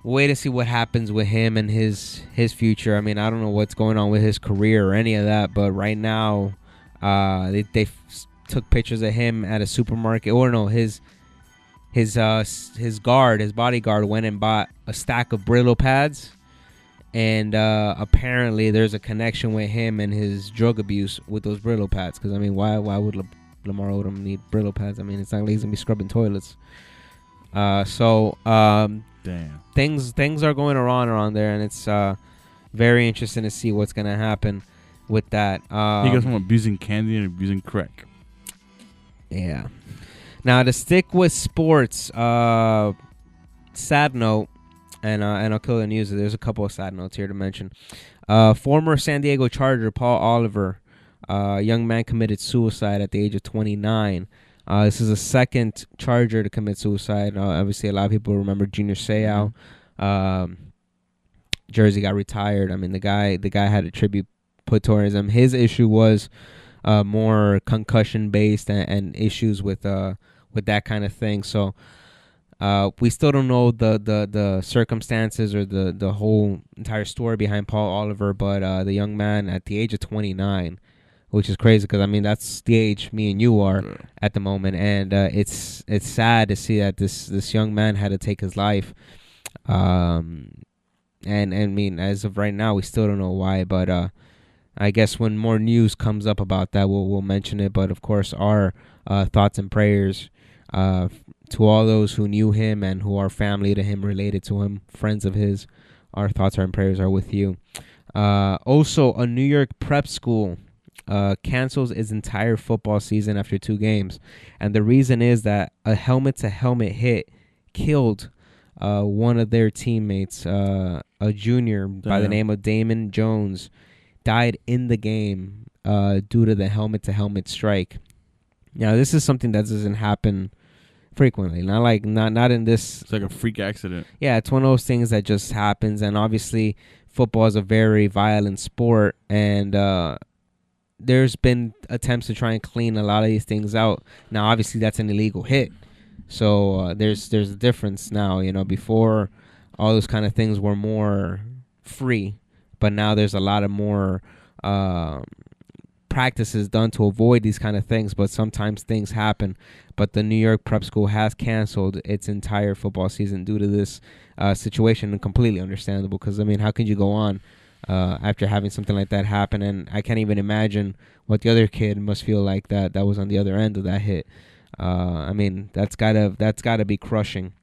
Wait to see what happens with him and his future. I mean, I don't know what's going on with his career or any of that, but right now they took pictures of him at a supermarket. Or no, his bodyguard went and bought a stack of Brillo pads, and apparently there's a connection with him and his drug abuse with those Brillo pads. Because I mean, why would Lamar Odom need Brillo pads? I mean, it's not like he's gonna be scrubbing toilets. Damn. Things are going around there, and it's very interesting to see what's gonna happen with that. He got someone abusing candy and abusing crack. Yeah. Now to stick with sports, sad note, and I'll kill the news. There's a couple of sad notes here to mention. Former San Diego Charger Paul Oliver, young man, committed suicide at the age of 29. This is the second Charger to commit suicide. Obviously, a lot of people remember Junior Seau. Jersey got retired. I mean, the guy had a tribute put towards him. His issue was more concussion based and issues with that kind of thing. So we still don't know the circumstances or the whole entire story behind Paul Oliver, but the young man at the age of 29. Which is crazy, because I mean that's the age me and you are at the moment, and it's sad to see that this young man had to take his life, and I mean as of right now we still don't know why, but I guess when more news comes up about that, we'll mention it. But of course, our thoughts and prayers to all those who knew him and who are family to him, related to him, friends of his. Our thoughts and prayers are with you. Also, a New York prep school cancels its entire football season after 2 games. And the reason is that a helmet-to-helmet hit killed one of their teammates, a junior by the name of Damon Jones, died in the game due to the helmet-to-helmet strike. Now, this is something that doesn't happen frequently. Not in this. It's like a freak accident. Yeah, it's one of those things that just happens. And obviously, football is a very violent sport, and there's been attempts to try and clean a lot of these things out. Now, obviously, that's an illegal hit. So there's a difference now. You know, before all those kind of things were more free, but now there's a lot of more practices done to avoid these kind of things. But sometimes things happen. But the New York prep school has canceled its entire football season due to this situation, and completely understandable. Because I mean, how could you go on after having something like that happen? And I can't even imagine what the other kid must feel like that was on the other end of that hit. I mean, that's gotta be crushing.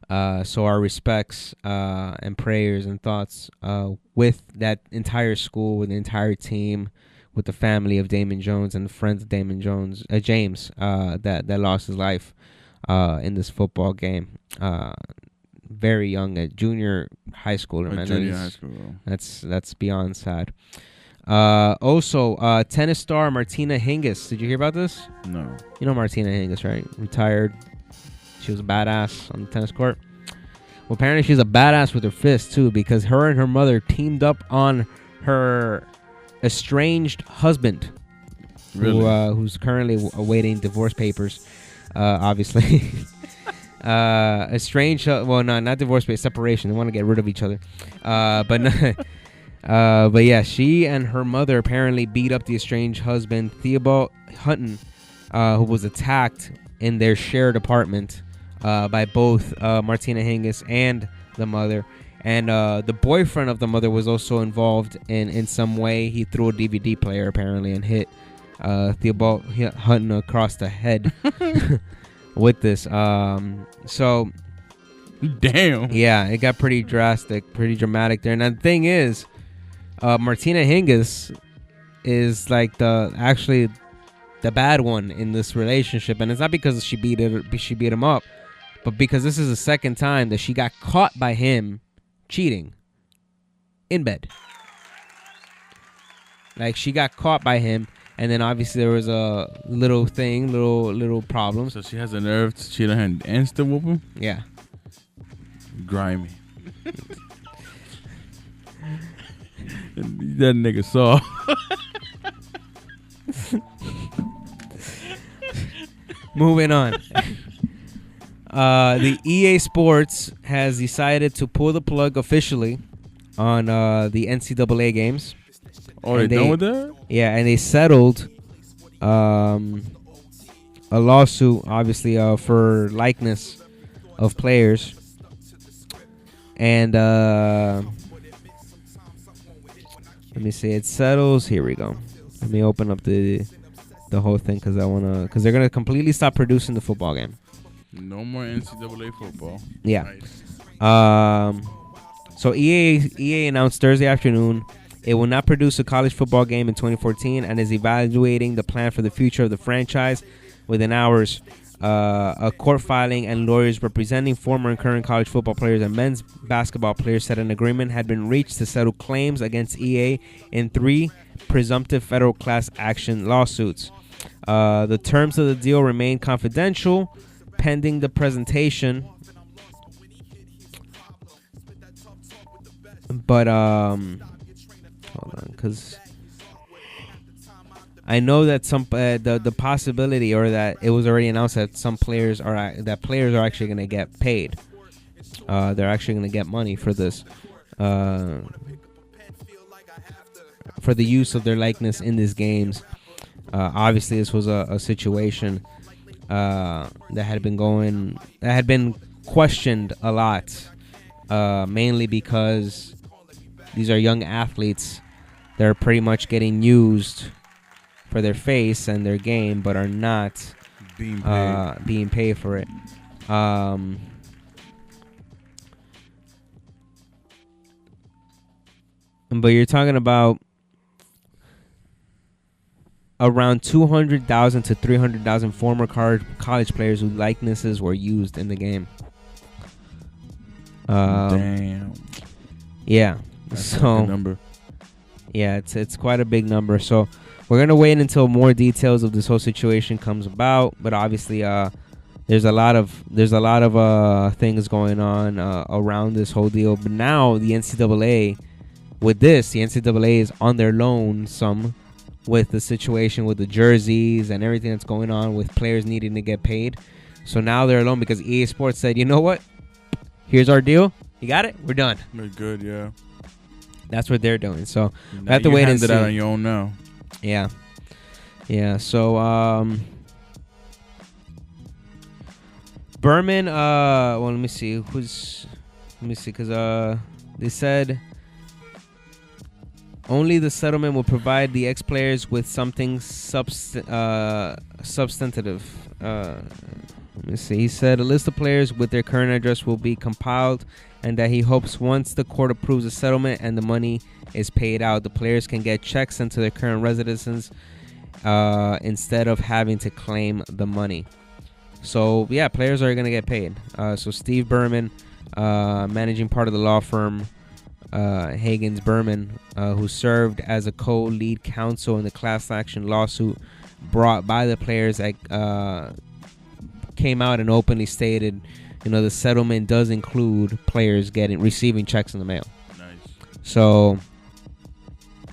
So our respects and prayers and thoughts with that entire school, with the entire team, with the family of Damon Jones and the friends of Damon Jones, James, that lost his life in this football game. Very young, a junior high schooler, man. Junior high school. That's beyond sad. Also, tennis star Martina Hingis. Did you hear about this? No. You know Martina Hingis, right? Retired. She was a badass on the tennis court. Well, apparently she's a badass with her fists, too, because her and her mother teamed up on her estranged husband, Really? who's currently awaiting divorce papers, obviously. Estranged, well, no, not divorce, but separation. They want to get rid of each other. But yeah, she and her mother apparently beat up the estranged husband, Theobald Hutton, who was attacked in their shared apartment by both Martina Hingis and the mother. And the boyfriend of the mother was also involved in some way. He threw a DVD player apparently and hit Theobald Hutton across the head with this. So, damn. Yeah, it got pretty drastic, pretty dramatic there. And the thing is, Martina Hingis is like the bad one in this relationship, and it's not because she beat him up, but because this is the second time that she got caught by him cheating in bed. Like, she got caught by him, and then obviously there was a little problem. So she has the nerve to cheat on him and still whoop him? Yeah. Grimy. That nigga saw. Moving on. The EA Sports has decided to pull the plug officially on the NCAA games. Oh, they're done with that? Yeah, and they settled a lawsuit, obviously, for likeness of players. And let me see. It settles. Here we go. Let me open up the whole thing because they're gonna completely stop producing the football game. No more NCAA football. Yeah. Nice. So EA announced Thursday afternoon it will not produce a college football game in 2014 and is evaluating the plan for the future of the franchise. Within hours, a court filing and lawyers representing former and current college football players and men's basketball players said an agreement had been reached to settle claims against EA in 3 presumptive federal class action lawsuits. The terms of the deal remain confidential pending the presentation. But hold on, because I know that some the possibility, or that it was already announced that players are actually going to get paid. They're actually going to get money for this, for the use of their likeness in these games. Obviously, this was a situation that had been questioned a lot, mainly because these are young athletes they're pretty much getting used for their face and their game, but are not being paid for it. But you're talking about around 200,000 to 300,000 former college players whose likenesses were used in the game. Damn. Yeah. That's a good number. Yeah, it's quite a big number. So we're gonna wait until more details of this whole situation comes about. But obviously, there's a lot of things going on around this whole deal. But now the NCAA, with this, the NCAA is on their loan some with the situation with the jerseys and everything that's going on with players needing to get paid. So now they're alone because EA Sports said, you know what? Here's our deal. You got it? We're done. They're good, yeah. That's what they're doing. So Now we have to wait and see. You can hand it out on your own now. Yeah. Yeah. So Berman, well, let me see. Because they said only the settlement will provide the ex-players with something substantive. Let me see. He said a list of players with their current address will be compiled, and that he hopes once the court approves the settlement and the money is paid out, the players can get checks into their current residences instead of having to claim the money. So, yeah, players are going to get paid. So Steve Berman, managing part of the law firm Hagens Berman, who served as a co-lead counsel in the class action lawsuit brought by the players, came out and openly stated, the settlement does include players receiving checks in the mail. Nice. So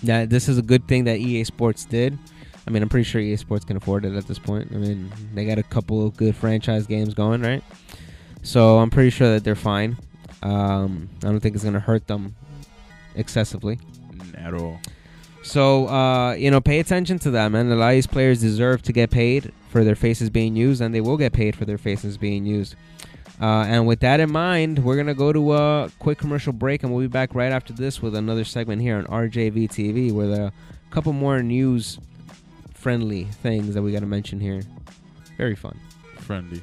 this is a good thing that EA Sports did. I mean, I'm pretty sure EA Sports can afford it at this point. I mean, they got a couple of good franchise games going, right? So I'm pretty sure that they're fine. I don't think it's going to hurt them excessively. At all. So, pay attention to that, man. A lot of these players deserve to get paid for their faces being used, and they will get paid for their faces being used. And with that in mind, we're going to go to a quick commercial break, and we'll be back right after this with another segment here on RJV TV with a couple more news-friendly things that we got to mention here. Very fun. Friendly.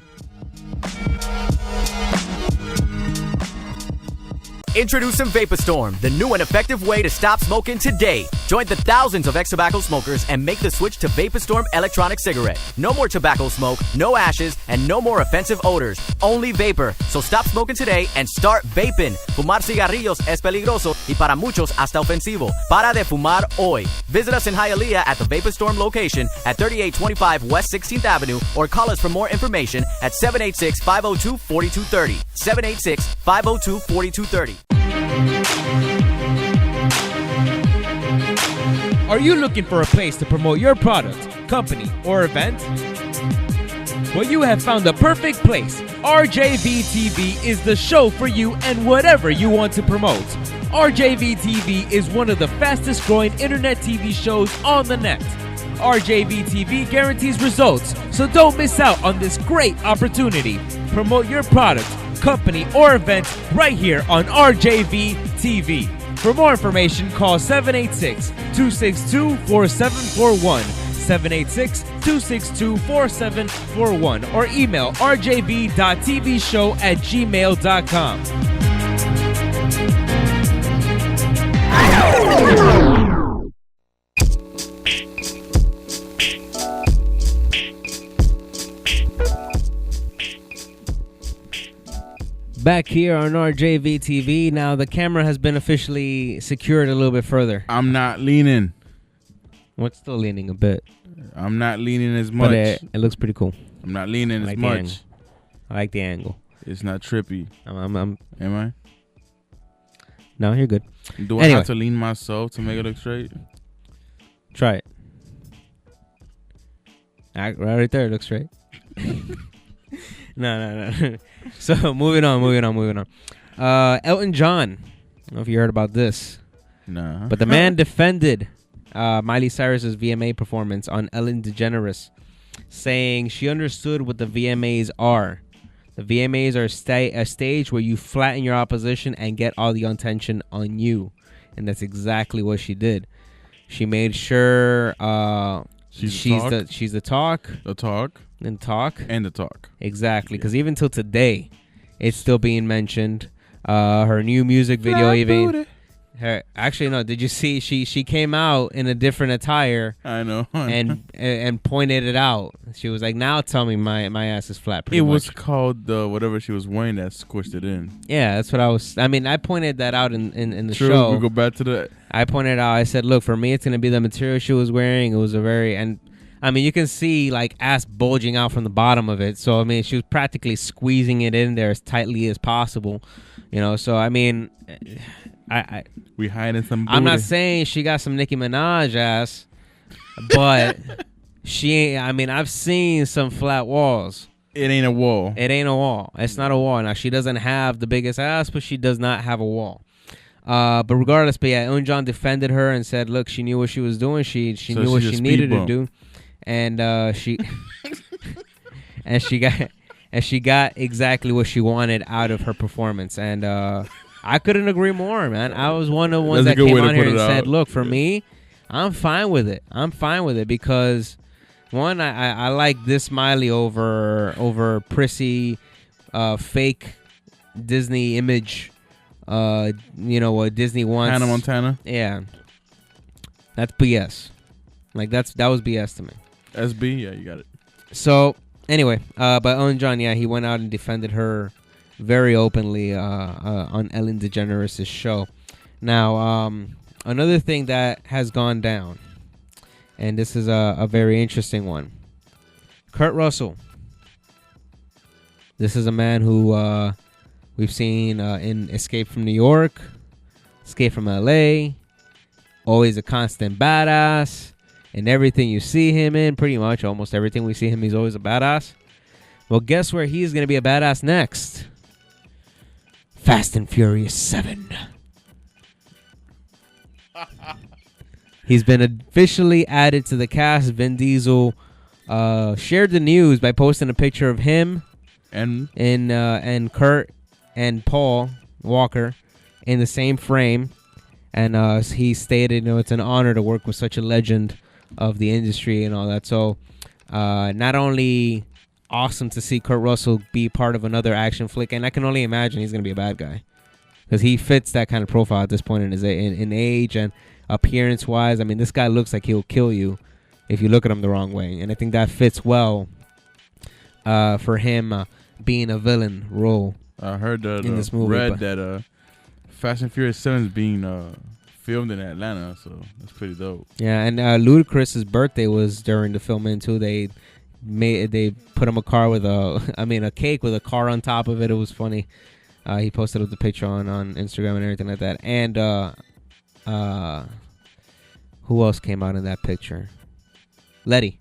Introducing VapoStorm, the new and effective way to stop smoking today. Join the thousands of ex-tobacco smokers and make the switch to VapoStorm electronic cigarette. No more tobacco smoke, no ashes, and no more offensive odors. Only vapor. So stop smoking today and start vaping. Fumar cigarrillos es peligroso y para muchos hasta ofensivo. Para de fumar hoy. Visit us in Hialeah at the VapoStorm location at 3825 West 16th Avenue or call us for more information at 786-502-4230. 786-502-4230. Are you looking for a place to promote your product, company, or event? Well, you have found the perfect place. RJV TV is the show for you and whatever you want to promote. RJV TV is one of the fastest growing internet TV shows on the net. RJV TV guarantees results, so don't miss out on this great opportunity. Promote your product, company, or event right here on RJV TV. For more information, call 786-262-4741, 786-262-4741, or email rjv.tvshow@gmail.com. Back here on RJV TV. Now the camera has been officially secured a little bit further. I'm not leaning. What's still leaning a bit? I'm not leaning as much. But it looks pretty cool. I'm not leaning as much. I like the angle. It's not trippy. Am I? No, you're good. Do I have to lean myself to make it look straight? Try it. Right there, it looks straight. No. So moving on. Elton John. I don't know if you heard about this. Nah. But the man defended Miley Cyrus's VMA performance on Ellen DeGeneres, saying she understood what the VMAs are. The VMAs are a stage where you flatten your opposition and get all the attention on you. And that's exactly what she did. She made sure She's the talk. The talk. And talk. And the talk. Exactly, because even till today, it's still being mentioned. Her new music video, even. Actually, no. Did you see? She came out in a different attire. I know. and pointed it out. She was like, "Now tell me my ass is flat." Pretty much. Was called whatever she was wearing that squished it in. Yeah, that's what I was. I mean, I pointed that out in the True, show. we go back to that. I pointed out. I said, "Look, for me, it's gonna be the material she was wearing. It was a very and." I mean, you can see like ass bulging out from the bottom of it. So I mean, she was practically squeezing it in there as tightly as possible. You know. So I mean. We hiding some booty. I'm not saying she got some Nicki Minaj ass, but she ain't. I mean, I've seen some flat walls. It ain't a wall. It ain't a wall. It's not a wall. Now, she doesn't have the biggest ass, but she does not have a wall. But regardless, Eunjung defended her and said, look, she knew what she was doing. She knew what she needed to do. And she and she got exactly what she wanted out of her performance. And I couldn't agree more, man. I was one of the ones that came on here and said, look, for me, I'm fine with it. I'm fine with it because, one, I like this Smiley over prissy, fake Disney image, what Disney wants. Hannah Montana? Yeah. That's BS. Like, that was BS to me. SB? Yeah, you got it. So, anyway, but Eunjung, yeah, he went out and defended her very openly on Ellen DeGeneres' show. Now, another thing that has gone down, and this is a very interesting one. Kurt Russell. This is a man who we've seen in Escape from New York, Escape from L.A., always a constant badass. In everything you see him in, pretty much almost everything we see him, he's always a badass. Well, guess where he's going to be a badass next? Fast and Furious 7. He's been officially added to the cast. Vin Diesel shared the news by posting a picture of him and Kurt and Paul Walker in the same frame. And he stated, it's an honor to work with such a legend of the industry and all that. So not only awesome to see Kurt Russell be part of another action flick, and I can only imagine he's going to be a bad guy because he fits that kind of profile at this point in his in age and appearance wise. I mean, this guy looks like he'll kill you if you look at him the wrong way, and I think that fits well for him being a villain role. I heard that in this movie, read that Fast and Furious 7 is being filmed in Atlanta, so that's pretty dope. Yeah, and Ludacris's birthday was during the filming too. They put him a car with a cake with a car on top of it. It was funny. He posted up the picture on Instagram and everything like that. And who else came out in that picture? Letty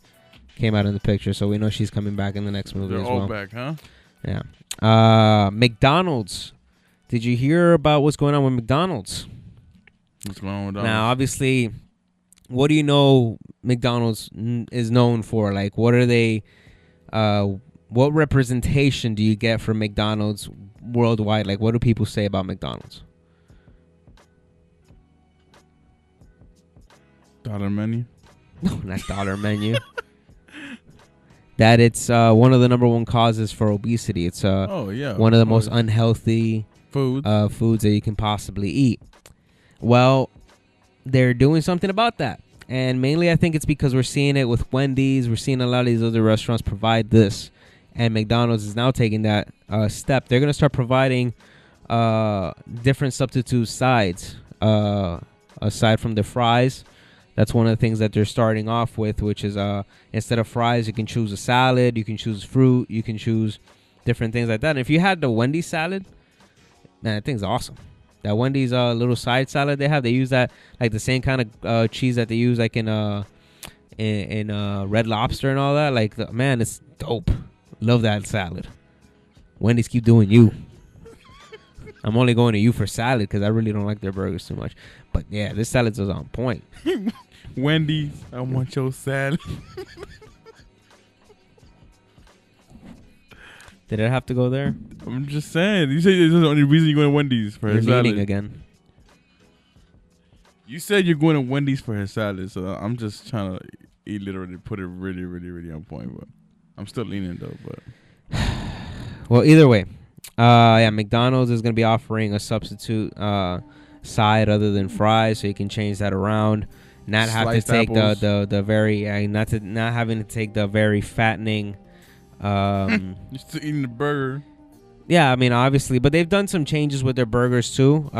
came out in the picture, so we know she's coming back in the next movie as well. They're all back, huh? Yeah. McDonald's. Did you hear about what's going on with McDonald's? What's going on with Now, obviously, what do you know McDonald's is known for? Like, what are they? What representation do you get from McDonald's worldwide? Like, what do people say about McDonald's? Dollar menu? No, not dollar menu. That it's one of the number one causes for obesity. It's one of the most unhealthy foods that you can possibly eat. Well, they're doing something about that. And mainly I think it's because we're seeing it with Wendy's. We're seeing a lot of these other restaurants provide this. And McDonald's is now taking that step. They're going to start providing different substitute sides aside from the fries. That's one of the things that they're starting off with, which is instead of fries, you can choose a salad, you can choose fruit, you can choose different things like that. And if you had the Wendy's salad, man, that thing's awesome. That Wendy's little side salad they have, they use that like the same kind of cheese that they use like in Red Lobster and all that. Like, man, it's dope. Love that salad. Wendy's, keep doing you. I'm only going to you for salad because I really don't like their burgers too much. But yeah, this salad's on point. Wendy's, I want your salad. Did it have to go there? I'm just saying. You say this is the only reason you're going to Wendy's for You're a salad. leaning again. You said you're going to Wendy's for his salad, so I'm just trying to literally put it really, really, really on point. But I'm still leaning though. But well, either way, McDonald's is going to be offering a substitute side other than fries, so you can change that around. Not have to take the very not having to take the very fattening. You're still eating the burger. Yeah, I mean obviously, but they've done some changes with their burgers too.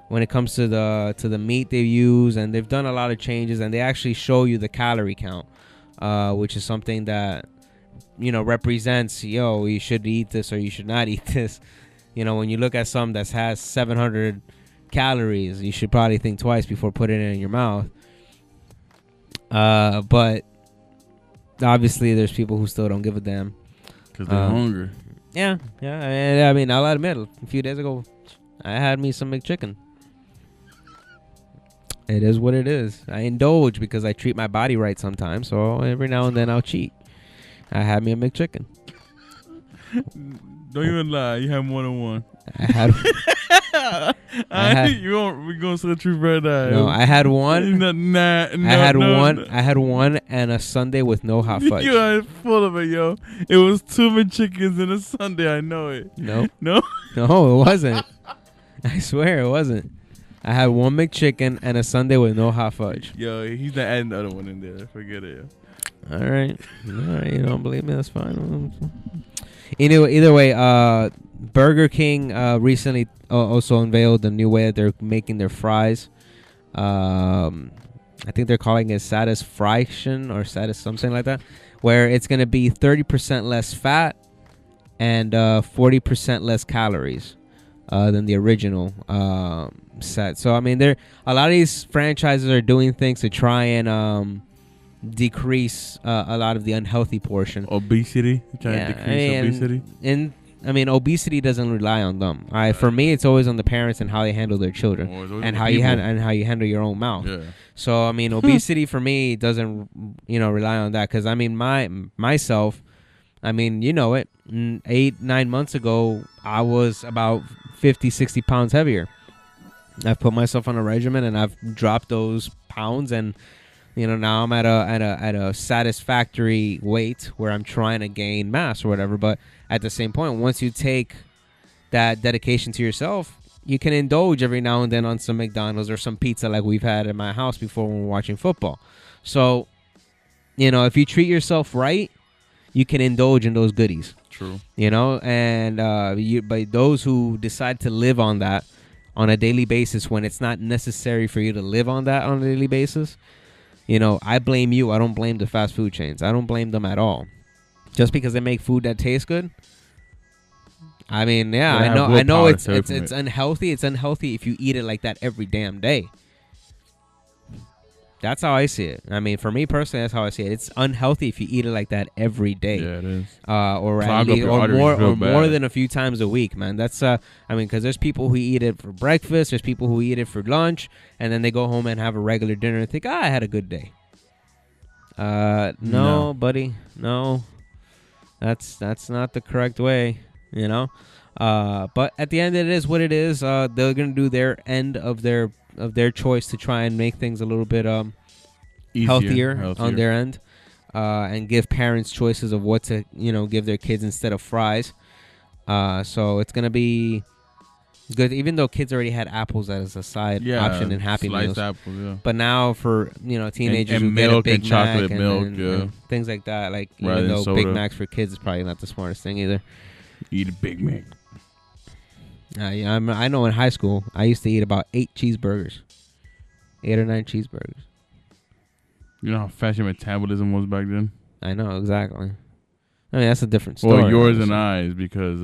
When it comes to the meat they use, and they've done a lot of changes, and they actually show you the calorie count, which is something that represents you should eat this or you should not eat this. When you look at some that has 700 calories, you should probably think twice before putting it in your mouth. But obviously there's people who still don't give a damn because they're hungry. Yeah. I mean, I'll admit, a few days ago I had me some McChicken. It is what it is. I indulge because I treat my body right sometimes, so every now and then I'll cheat. I had me a McChicken. Don't even lie. You had more than one. I had. We're going to the truth right now. No, I had one. I had one and a sundae with no hot fudge. You are full of it, yo. It was 2 McChickens and a sundae. I know it. No. No, it wasn't. I swear it wasn't. I had one McChicken and a sundae with no hot fudge. Yo, he's not adding the other one in there. Forget it, yo. All right. You don't believe me? That's fine. Either way, Burger King recently also unveiled the new way that they're making their fries. I think they're calling it Satisfaction or something like that, where it's going to be 30% less fat and 40% less calories than the original set. So, I mean, a lot of these franchises are doing things to try and decrease a lot of the unhealthy portion. Obesity? Obesity? And I mean, obesity doesn't rely on them. For me, it's always on the parents and how they handle their children, and how you handle your own mouth. Yeah. So I mean, obesity for me doesn't rely on that, because I mean myself, I mean, you know it. 8-9 months ago, I was about 50-60 pounds heavier. I've put myself on a regimen and I've dropped those pounds, and now I'm at a satisfactory weight where I'm trying to gain mass or whatever. But at the same point, once you take that dedication to yourself, you can indulge every now and then on some McDonald's or some pizza like we've had at my house before when we're watching football. So, if you treat yourself right, you can indulge in those goodies. True. And but those who decide to live on that on a daily basis when it's not necessary for you to live on that on a daily basis, I blame you. I don't blame the fast food chains. I don't blame them at all. Just because they make food that tastes good. I mean, yeah, I know it's unhealthy. It's unhealthy if you eat it like that every damn day. That's how I see it. I mean, for me personally, that's how I see it. It's unhealthy if you eat it like that every day. Yeah, it is. Or more than a few times a week, man. That's because there's people who eat it for breakfast. There's people who eat it for lunch, and then they go home and have a regular dinner and think, I had a good day. No, buddy, no. That's not the correct way, But at the end, it is what it is. They're gonna do their end of their choice to try and make things a little bit healthier on their end, and give parents choices of what to give their kids instead of fries. So it's gonna be good, even though kids already had apples as a side option in Happy Meals. Apples, yeah. But now for teenagers and who get a Big and chocolate Mac milk, and things like that, like rather even though soda. Big Macs for kids is probably not the smartest thing either. Eat a Big Mac. I know in high school I used to eat about 8 cheeseburgers, 8 or 9 cheeseburgers. You know how fast your metabolism was back then? I know, exactly. I mean, that's a different story. Well, yours and I's, because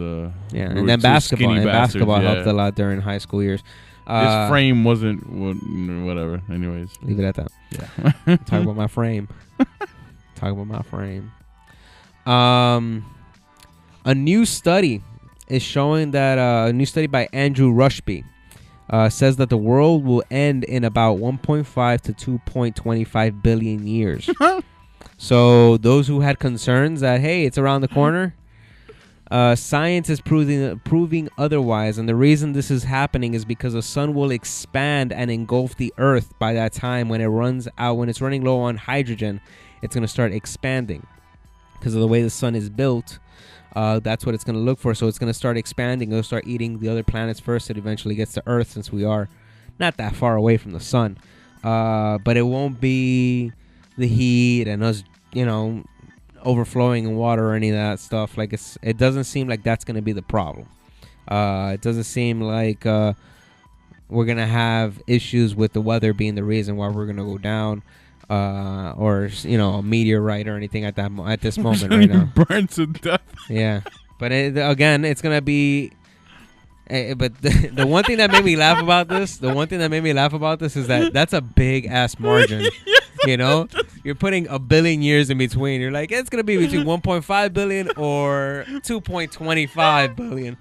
and then basketball helped a lot during high school years. His frame wasn't whatever. Anyways, leave it at that. Yeah. Talk about my frame. A new study is showing that a new study by Andrew Rushby says that the world will end in about 1.5 to 2.25 billion years. So those who had concerns that, hey, it's around the corner, Science is proving otherwise, and the reason this is happening is because the sun will expand and engulf the Earth by that time. When it runs out, when it's running low on hydrogen, it's going to start expanding because of the way the sun is built. That's what it's going to look for. So it's going to start expanding. It'll start eating the other planets first. It eventually gets to Earth, since we are not that far away from the sun. But it won't be the heat and us, overflowing in water or any of that stuff. Like it doesn't seem like that's going to be the problem. It doesn't seem like we're going to have issues with the weather being the reason why we're going to go down. Or a meteorite or anything at this moment right now. Burn to death. Yeah, but again, it's gonna be. But the one thing that made me laugh about this, is that that's a big ass margin. You're putting a billion years in between. You're like, it's gonna be between 1.5 billion or 2.25 billion.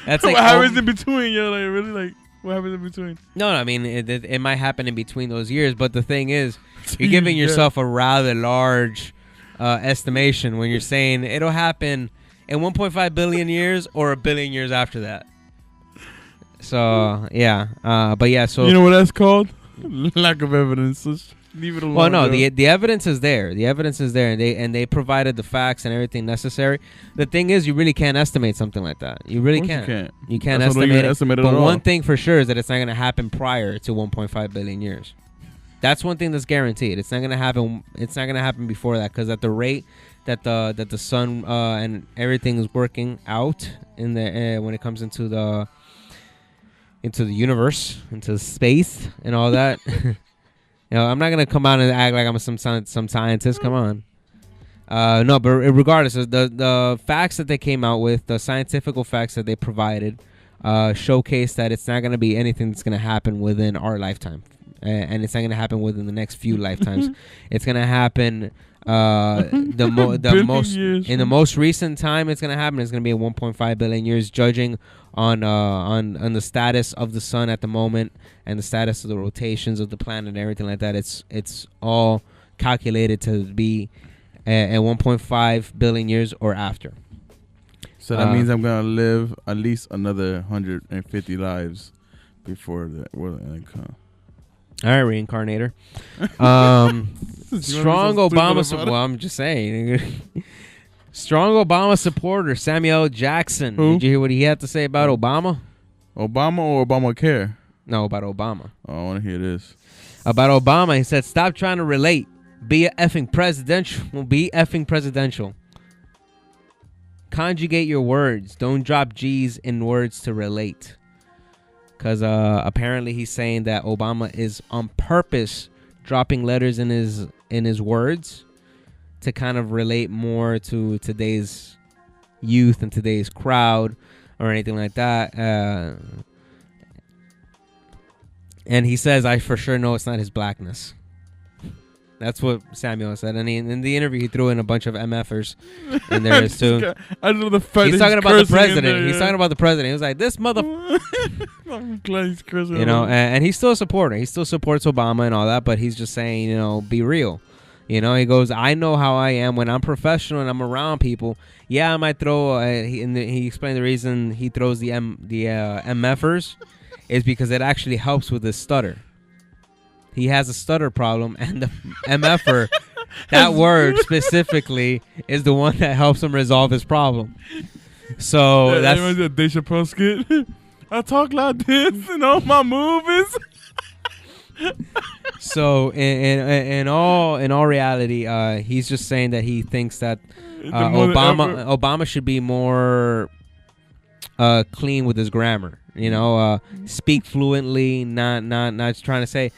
That's like what happens in between? You're like, really, like, what happens in between? No, I mean, it might happen in between those years, but the thing is, you're giving yourself a rather large estimation when you're saying it'll happen in 1.5 billion years or a billion years after that. So, yeah. But yeah, so... You know what that's called? Lack of evidence. Let's leave it alone. Well, no, the evidence is there. The evidence is there, and they provided the facts and everything necessary. The thing is, you really can't estimate something like that. You really can't. You can't estimate it. But one thing for sure is that it's not going to happen prior to 1.5 billion years. That's one thing that's guaranteed. It's not going to happen. It's not going to happen before that, because at the rate that the sun and everything is working out in the when it comes into the universe, into space, and all that. I'm not gonna come out and act like I'm some scientist. Come on. No, but regardless, the facts that they came out with, the scientific facts that they provided, showcase that it's not gonna be anything that's gonna happen within our lifetime, and it's not gonna happen within the next few lifetimes. It's gonna happen. In the most recent time it's gonna happen. It's gonna be 1.5 billion years, judging on the status of the sun at the moment and the status of the rotations of the planet and everything like that. It's all calculated to be at 1.5 billion years or after. So that means I'm gonna live at least another 150 lives before that. All right, reincarnator. Strong Obama supporter. Well, I'm just saying. Strong Obama supporter Samuel Jackson. Who? Did you hear what he had to say about Obama? Obama or Obamacare? No, about Obama. Oh, I want to hear this. About Obama, he said, "Stop trying to relate. Be effing presidential. Conjugate your words. Don't drop G's in words to relate." Because apparently he's saying that Obama is on purpose dropping letters in his words to kind of relate more to today's youth and today's crowd or anything like that. And he says, "I for sure know it's not his blackness." That's what Samuel said. And in the interview, he threw in a bunch of MFers in there too. I know the fact he's talking about the president. He's talking about the president. He was like, "This mother." I'm glad he's cursing. And he's still a supporter. He still supports Obama and all that, but he's just saying, be real. He goes, "I know how I am when I'm professional and I'm around people. Yeah, I might throw." He explained the reason he throws the MFers is because it actually helps with his stutter. He has a stutter problem, and the MFer, that word specifically, is the one that helps him resolve his problem. So that's a Dave Chappelle skit. I talk like this in all my movies. So in all reality, he's just saying that he thinks that Obama should be more clean with his grammar. Speak fluently, not trying to say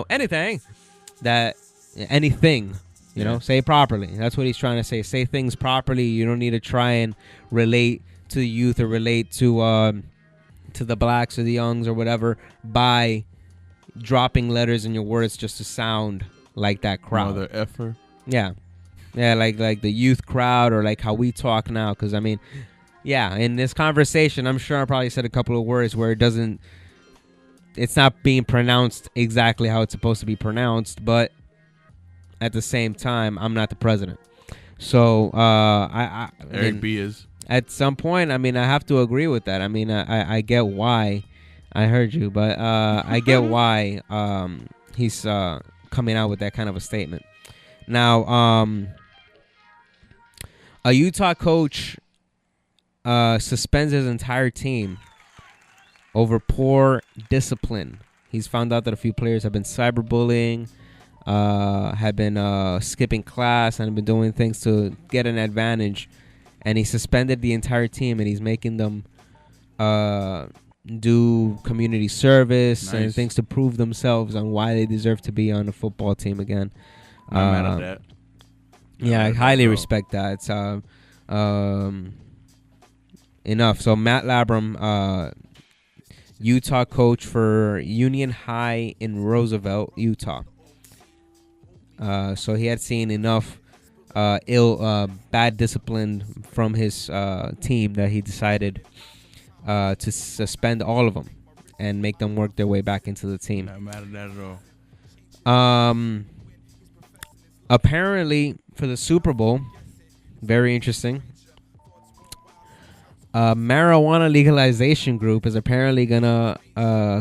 anything. Say it properly. That's what he's trying to say. Say things properly. You don't need to try and relate to the youth or relate to the blacks or the youngs or whatever by dropping letters in your words just to sound like that crowd. Mother effer. Yeah, like the youth crowd or like how we talk now. Because in this conversation, I'm sure I probably said a couple of words where it's not being pronounced exactly how it's supposed to be pronounced, but at the same time, I'm not the president. So, Eric B is. at some point, I mean, I have to agree with that. I mean, I get why. I heard you, but I get why he's coming out with that kind of a statement. Now, a Utah coach suspends his entire team over poor discipline. He's found out that a few players have been cyberbullying, have been skipping class, and have been doing things to get an advantage. And he suspended the entire team, and he's making them do community service and things to prove themselves on why they deserve to be on a football team again. I'm mad at that. Yeah, I highly respect that. It's enough. So Matt Labram, Utah coach for Union High in Roosevelt, Utah. So he had seen enough bad discipline from his team that he decided to suspend all of them and make them work their way back into the team. Not mad at that at all. Apparently, for the Super Bowl, very interesting. Marijuana legalization group is apparently gonna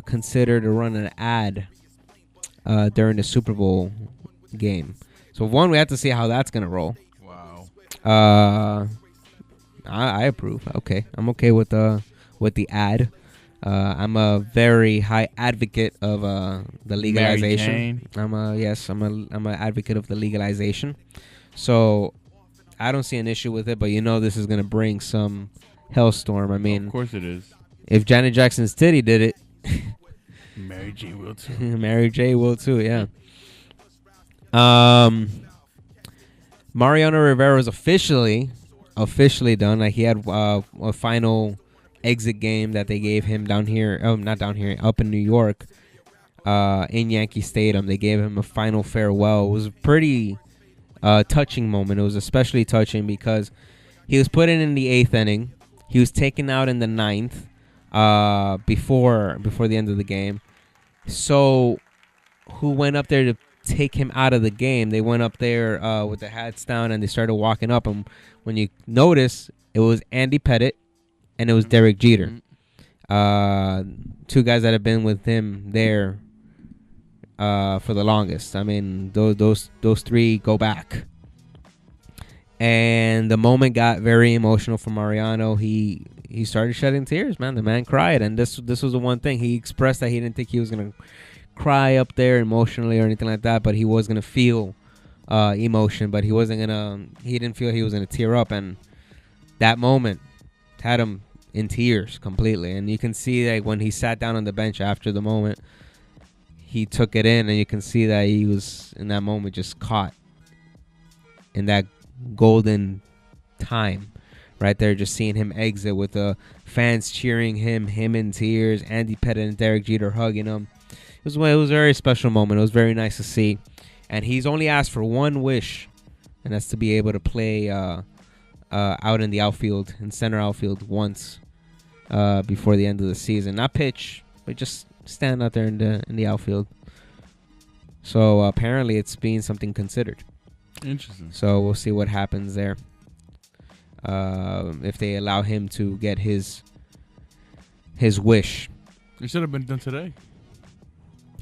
consider to run an ad during the Super Bowl game. So one, we have to see how that's gonna roll. Wow. I approve. Okay, I'm okay with the ad. I'm a very high advocate of the legalization. I'm an advocate of the legalization. So I don't see an issue with it, but this is gonna bring some hellstorm. I mean, of course it is. If Janet Jackson's titty did it, Mary J will too. Mary J will too. Yeah. Mariano Rivera was officially done. Like he had a final exit game that they gave him down here. Oh, not down here. Up in New York, in Yankee Stadium. They gave him a final farewell. It was a pretty touching moment. It was especially touching because he was put in the 8th inning. He was taken out in the 9th before the end of the game. So who went up there to take him out of the game? They went up there with their hats down and they started walking up. And when you notice, it was Andy Pettitte and it was Derek Jeter. Two guys that have been with him there for the longest. I mean, those three go back. And the moment got very emotional for Mariano. He started shedding tears, man. The man cried, and this was the one thing. He expressed that he didn't think he was going to cry up there emotionally or anything like that, but he was going to feel emotion, but he didn't feel he was going to tear up, and that moment had him in tears completely. And you can see that when he sat down on the bench after the moment, he took it in, and you can see that he was in that moment just caught in that golden time right there, just seeing him exit with the fans cheering him in tears, Andy Pettitte and Derek Jeter hugging him. It was a very special moment. It was very nice to see, and he's only asked for one wish, and that's to be able to play out in the outfield, in center outfield once before the end of the season. Not pitch, but just stand out there in the outfield. So apparently it's being something considered. Interesting. So we'll see what happens there. If they allow him to get his wish. It should have been done today.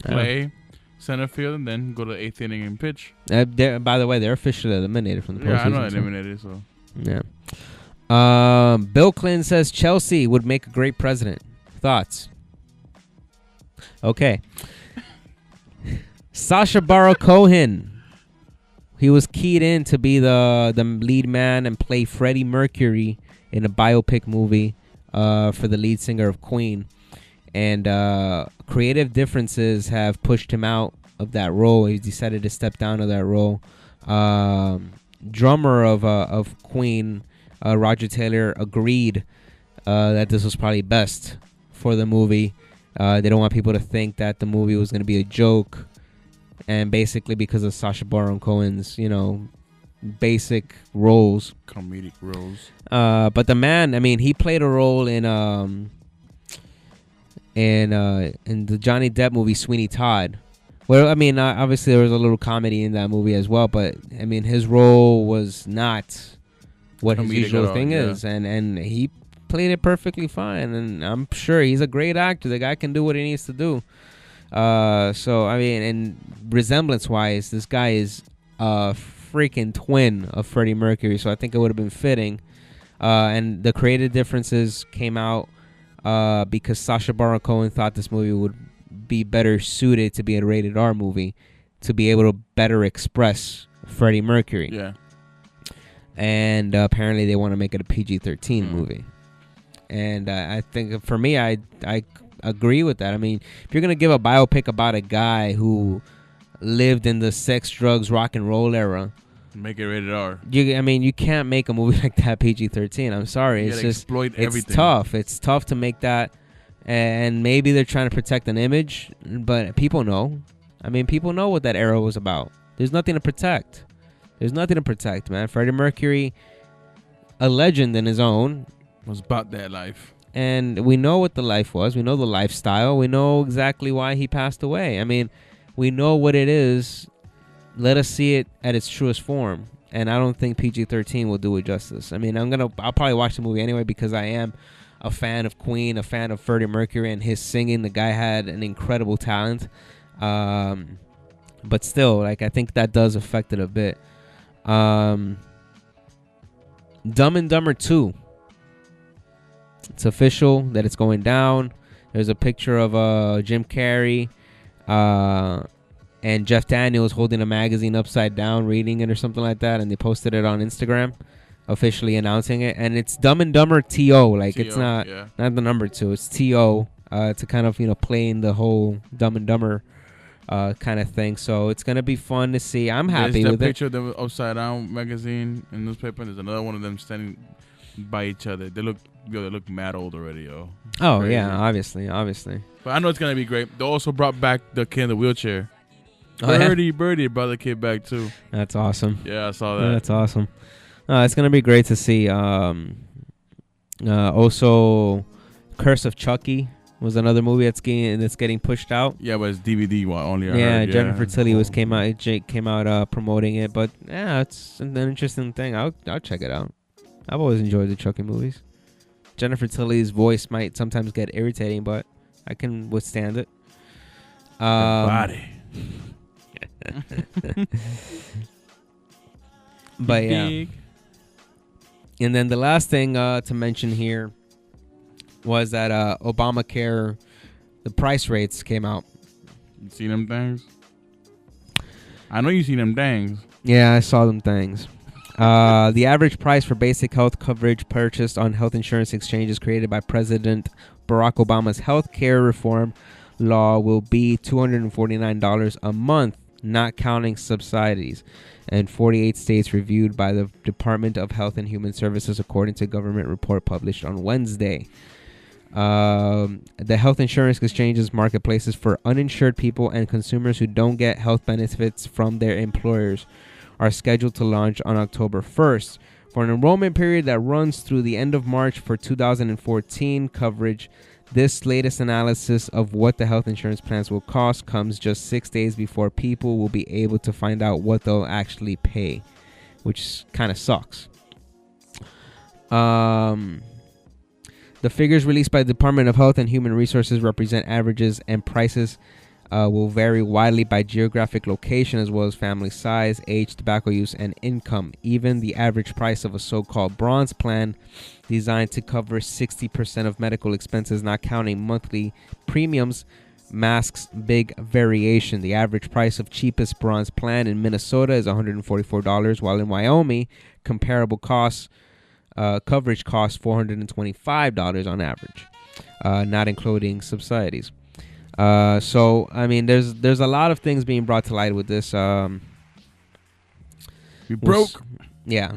Play center field and then go to 8th inning and pitch. By the way, they're officially eliminated from the postseason. Yeah, I know eliminated. So yeah. Bill Clinton says Chelsea would make a great president. Thoughts? Okay. Sacha Baron Cohen. He was keyed in to be the lead man and play Freddie Mercury in a biopic movie for the lead singer of Queen. And creative differences have pushed him out of that role. He decided to step down to that role. Drummer of Queen, Roger Taylor, agreed that this was probably best for the movie. They don't want people to think that the movie was going to be a joke. And basically because of Sacha Baron Cohen's, basic roles. Comedic roles. But the man, I mean, he played a role in the Johnny Depp movie Sweeney Todd. Well, I mean, obviously there was a little comedy in that movie as well, but I mean, his role was not what his Comedic usual at all, thing yeah. is, and he played it perfectly fine. And I'm sure he's a great actor. The guy can do what he needs to do. So I mean, and resemblance-wise, this guy is a freaking twin of Freddie Mercury. So I think it would have been fitting. And the creative differences came out because Sacha Baron Cohen thought this movie would be better suited to be a rated R movie, to be able to better express Freddie Mercury. Yeah. And apparently they want to make it a PG-13 movie. And I think for me, I agree with that. I mean, if you're going to give a biopic about a guy who lived in the sex, drugs, rock and roll era, Make it rated R. you can't make a movie like that PG-13. I'm sorry. You It's gotta just exploit everything. It's tough. It's tough to make that. And maybe they're trying to protect an image, but people know. I mean, people know what that era was about. There's nothing to protect. There's nothing to protect, man. Freddie Mercury, a legend in his own. Was about that life. And we know what the life was. We know the lifestyle. We know exactly why he passed away. I mean, we know what it is. Let us see it at its truest form. And I don't think PG-13 will do it justice. I mean, I'll probably watch the movie anyway because I am a fan of Queen, a fan of Freddie Mercury and his singing. The guy had an incredible talent. But still, like, I think that does affect it a bit. Dumb and Dumber 2. It's official that it's going down. There's a picture of Jim Carrey and Jeff Daniels holding a magazine upside down, reading it or something like that, and they posted it on Instagram, officially announcing it. And it's Dumb and Dumber T.O. Like, T.O., it's not yeah. not the number 2. It's T.O. To kind of, play in the whole Dumb and Dumber kind of thing. So it's gonna be fun to see. I'm happy There's with that it. picture of the upside down magazine and newspaper. There's another one of them standing by each other. They look mad old already, yo. Oh Crazy. yeah, obviously. But I know it's gonna be great. They also brought back the kid in the wheelchair. Oh, yeah? Birdie brought the kid back too. That's awesome. Yeah, I saw that. Yeah, that's awesome. It's gonna be great to see. Also, Curse of Chucky was another movie that's getting pushed out. Yeah, but it's DVD only. I Yeah, heard, Jennifer Tilly came out promoting it, but yeah, it's an interesting thing. I'll check it out. I've always enjoyed the Chucky movies. Jennifer Tilly's voice might sometimes get irritating, but I can withstand it. Body. But yeah. Big. And then the last thing to mention here was that Obamacare, the price rates came out. You seen them things? I know you seen them things. Yeah, I saw them things. The average price for basic health coverage purchased on health insurance exchanges created by President Barack Obama's health care reform law will be $249 a month, not counting subsidies, and 48 states reviewed by the Department of Health and Human Services, according to a government report published on Wednesday. The health insurance exchanges marketplaces for uninsured people and consumers who don't get health benefits from their employers are scheduled to launch on October 1st. For an enrollment period that runs through the end of March for 2014 coverage, this latest analysis of what the health insurance plans will cost comes just 6 days before people will be able to find out what they'll actually pay, which kind of sucks. The figures released by the Department of Health and Human Resources represent averages, and prices will vary widely by geographic location as well as family size, age, tobacco use, and income. Even the average price of a so-called bronze plan, designed to cover 60% of medical expenses, not counting monthly premiums, masks big variation. The average price of cheapest bronze plan in Minnesota is $144, while in Wyoming, comparable coverage costs $425 on average, not including subsidies. So I mean, there's a lot of things being brought to light with this. You broke. Yeah.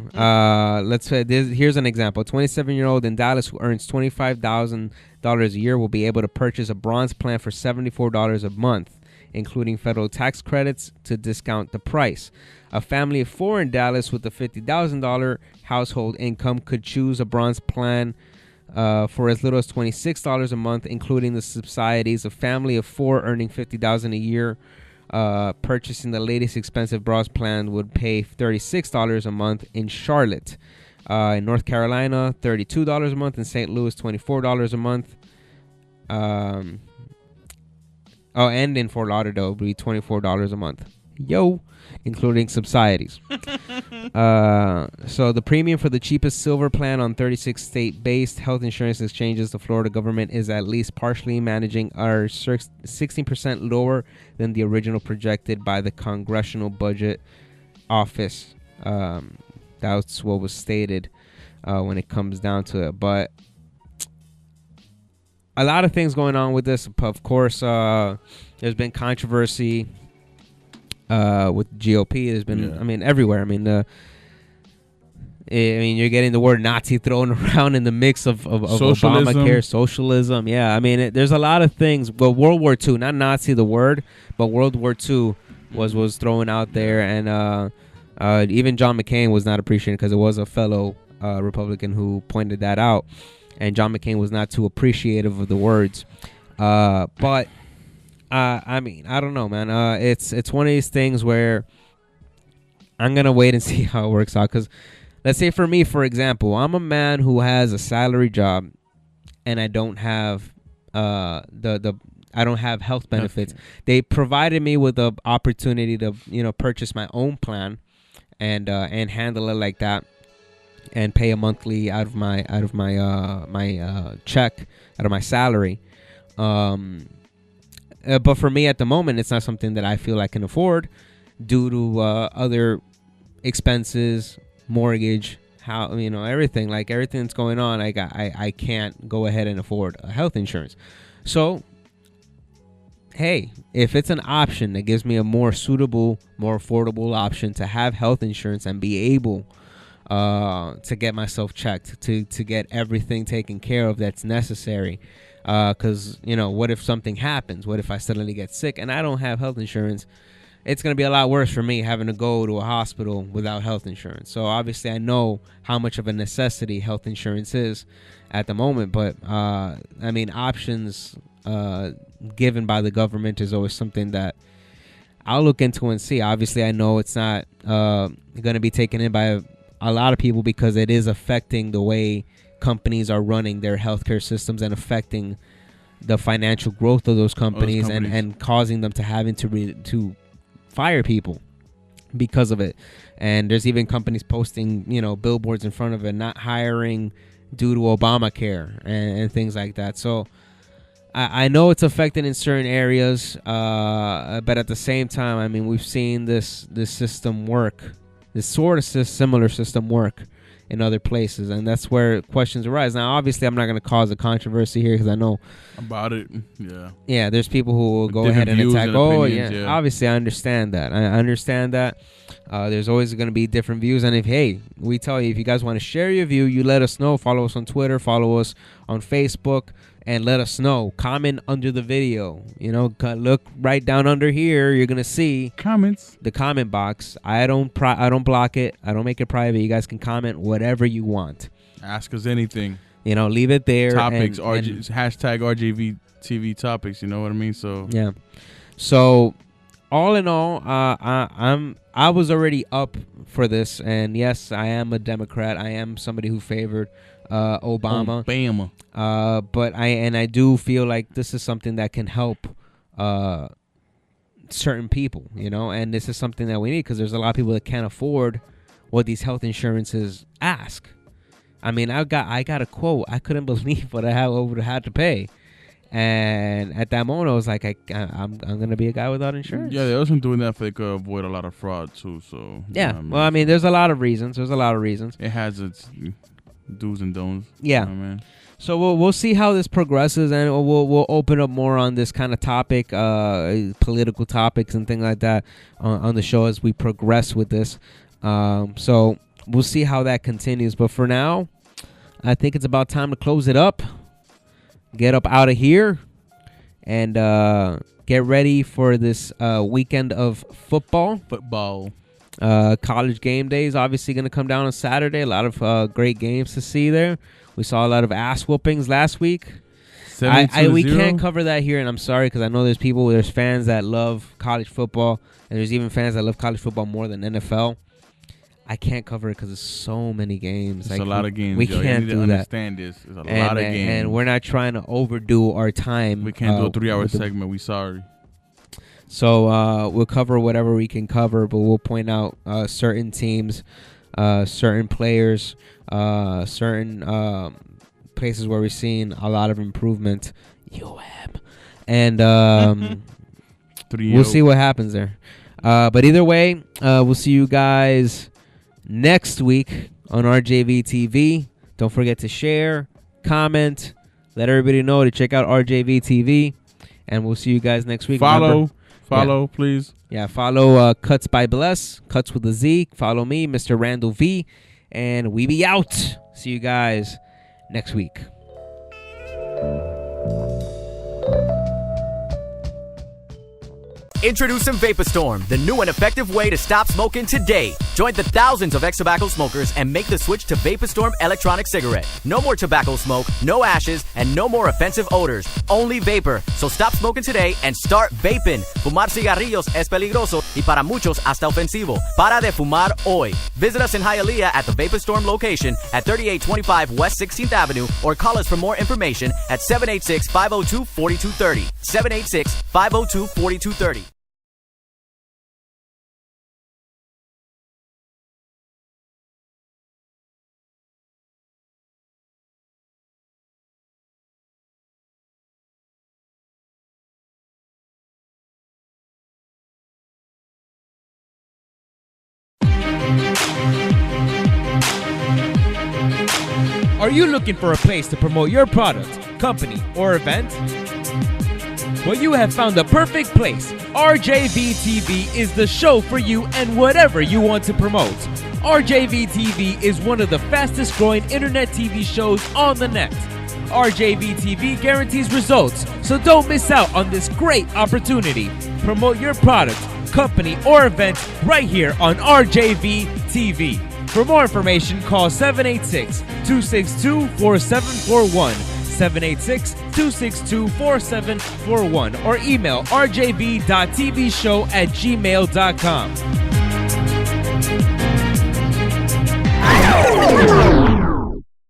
Let's say here's an example. A 27-year-old in Dallas who earns $25,000 a year will be able to purchase a bronze plan for $74 a month, including federal tax credits to discount the price. A family of 4 in Dallas with a $50,000 household income could choose a bronze plan for as little as $26 a month, including the subsidies. A family of 4 earning $50,000 a year purchasing the latest expensive bronze plan would pay $36 a month in Charlotte. In North Carolina, $32 a month. In St. Louis, $24 a month. And in Fort Lauderdale, it would be $24 a month. Yo, including subsidies. So the premium for the cheapest silver plan on 36 state-based health insurance exchanges, the Florida government is at least partially managing are 16% lower than the original projected by the Congressional Budget Office. That's what was stated when it comes down to it. But a lot of things going on with this. Of course, there's been controversy with GOP. There's been, I mean, everywhere. I mean, you're getting the word Nazi thrown around in the mix of Obamacare, socialism. Yeah, I mean, there's a lot of things. Well, World War II, not Nazi the word, but World War II was thrown out there, and even John McCain was not appreciating because it was a fellow Republican who pointed that out, and John McCain was not too appreciative of the words. But I mean, I don't know, man. It's one of these things where I'm gonna wait and see how it works out. Because let's say for me, for example, I'm a man who has a salary job, and I don't have I don't have health benefits. Okay. They provided me with the opportunity to purchase my own plan, and handle it like that, and pay a monthly out of my check, out of my salary. But for me at the moment, it's not something that I feel I can afford due to other expenses, mortgage, everything. Like everything that's going on, I can't go ahead and afford a health insurance. So, hey, if it's an option that gives me a more suitable, more affordable option to have health insurance and be able to get myself checked, to get everything taken care of that's necessary. Because, what if something happens? What if I suddenly get sick and I don't have health insurance? It's going to be a lot worse for me having to go to a hospital without health insurance. So, obviously, I know how much of a necessity health insurance is at the moment. But, options given by the government is always something that I'll look into and see. Obviously, I know it's not going to be taken in by a lot of people because it is affecting the way companies are running their healthcare systems and affecting the financial growth of those companies, and causing them to having to fire people because of it. And there's even companies posting, billboards in front of it, not hiring due to Obamacare and things like that. So I know it's affected in certain areas, but at the same time, I mean, we've seen this system work, this sort of similar system work in other places, and that's where questions arise. Now, obviously, I'm not going to cause a controversy here because I know about it. Yeah, there's people who will go ahead and attack. Yeah, obviously, I understand that. I understand that. There's always going to be different views, and we tell you, if you guys want to share your view, you let us know. Follow us on Twitter, follow us on Facebook, and let us know. Comment under the video. Look right down under here. You're gonna see comments. The comment box. I don't block it. I don't make it private. You guys can comment whatever you want. Ask us anything. Leave it there. Topics. Hashtag RJV TV topics. You know what I mean? So yeah. So all in all, I was already up for this, and yes, I am a Democrat. I am somebody who favored Obama. But I do feel like this is something that can help certain people, and this is something that we need because there's a lot of people that can't afford what these health insurances ask. I mean, I got a quote. I couldn't believe what I would have had to pay, and at that moment I was like, I'm gonna be a guy without insurance. Yeah, they also doing that for they could avoid a lot of fraud too. So yeah, well, I mean, there's a lot of reasons. It has its do's and don'ts. Yeah. So we'll see how this progresses, and we'll open up more on this kind of topic, political topics and things like that on the show as we progress with this. So we'll see how that continues. But for now, I think it's about time to close it up, get up out of here, and get ready for this weekend of football. College game day is obviously going to come down on Saturday. A lot of great games to see there. We saw a lot of ass whoopings last week. We can't cover that here, and I'm sorry because I know there's fans that love college football, and there's even fans that love college football more than NFL. I can't cover it because there's so many games. It's a lot of games. We yo. can't you need do to that. Understand this. It's a lot of games, and we're not trying to overdo our time. We can't do a 3-hour segment. We sorry. So we'll cover whatever we can cover, but we'll point out certain teams, certain players, certain places where we're seeing a lot of improvement. And we'll see what happens there. But either way, we'll see you guys next week on RJV TV. Don't forget to share, comment, let everybody know to check out RJV TV. And we'll see you guys next week. Follow, please. Yeah, follow Cuts by Bless, Cuts with a Z. Follow me, Mr. Randall V. And we be out. See you guys next week. Introducing VapoStorm, the new and effective way to stop smoking today. Join the thousands of ex-tobacco smokers and make the switch to VapoStorm electronic cigarette. No more tobacco smoke, no ashes, and no more offensive odors. Only vapor. So stop smoking today and start vaping. Fumar cigarrillos es peligroso y para muchos hasta ofensivo. Para de fumar hoy. Visit us in Hialeah at the VapoStorm location at 3825 West 16th Avenue or call us for more information at 786-502-4230. 786-502-4230. Are you looking for a place to promote your product, company, or event? Well, you have found the perfect place. RJV TV is the show for you and whatever you want to promote. RJV TV is one of the fastest growing internet TV shows on the net. RJV TV guarantees results, so don't miss out on this great opportunity. Promote your product, company, or event right here on RJV TV. For more information, call 786-262-4741, 786-262-4741, or email rjv.tvshow@gmail.com.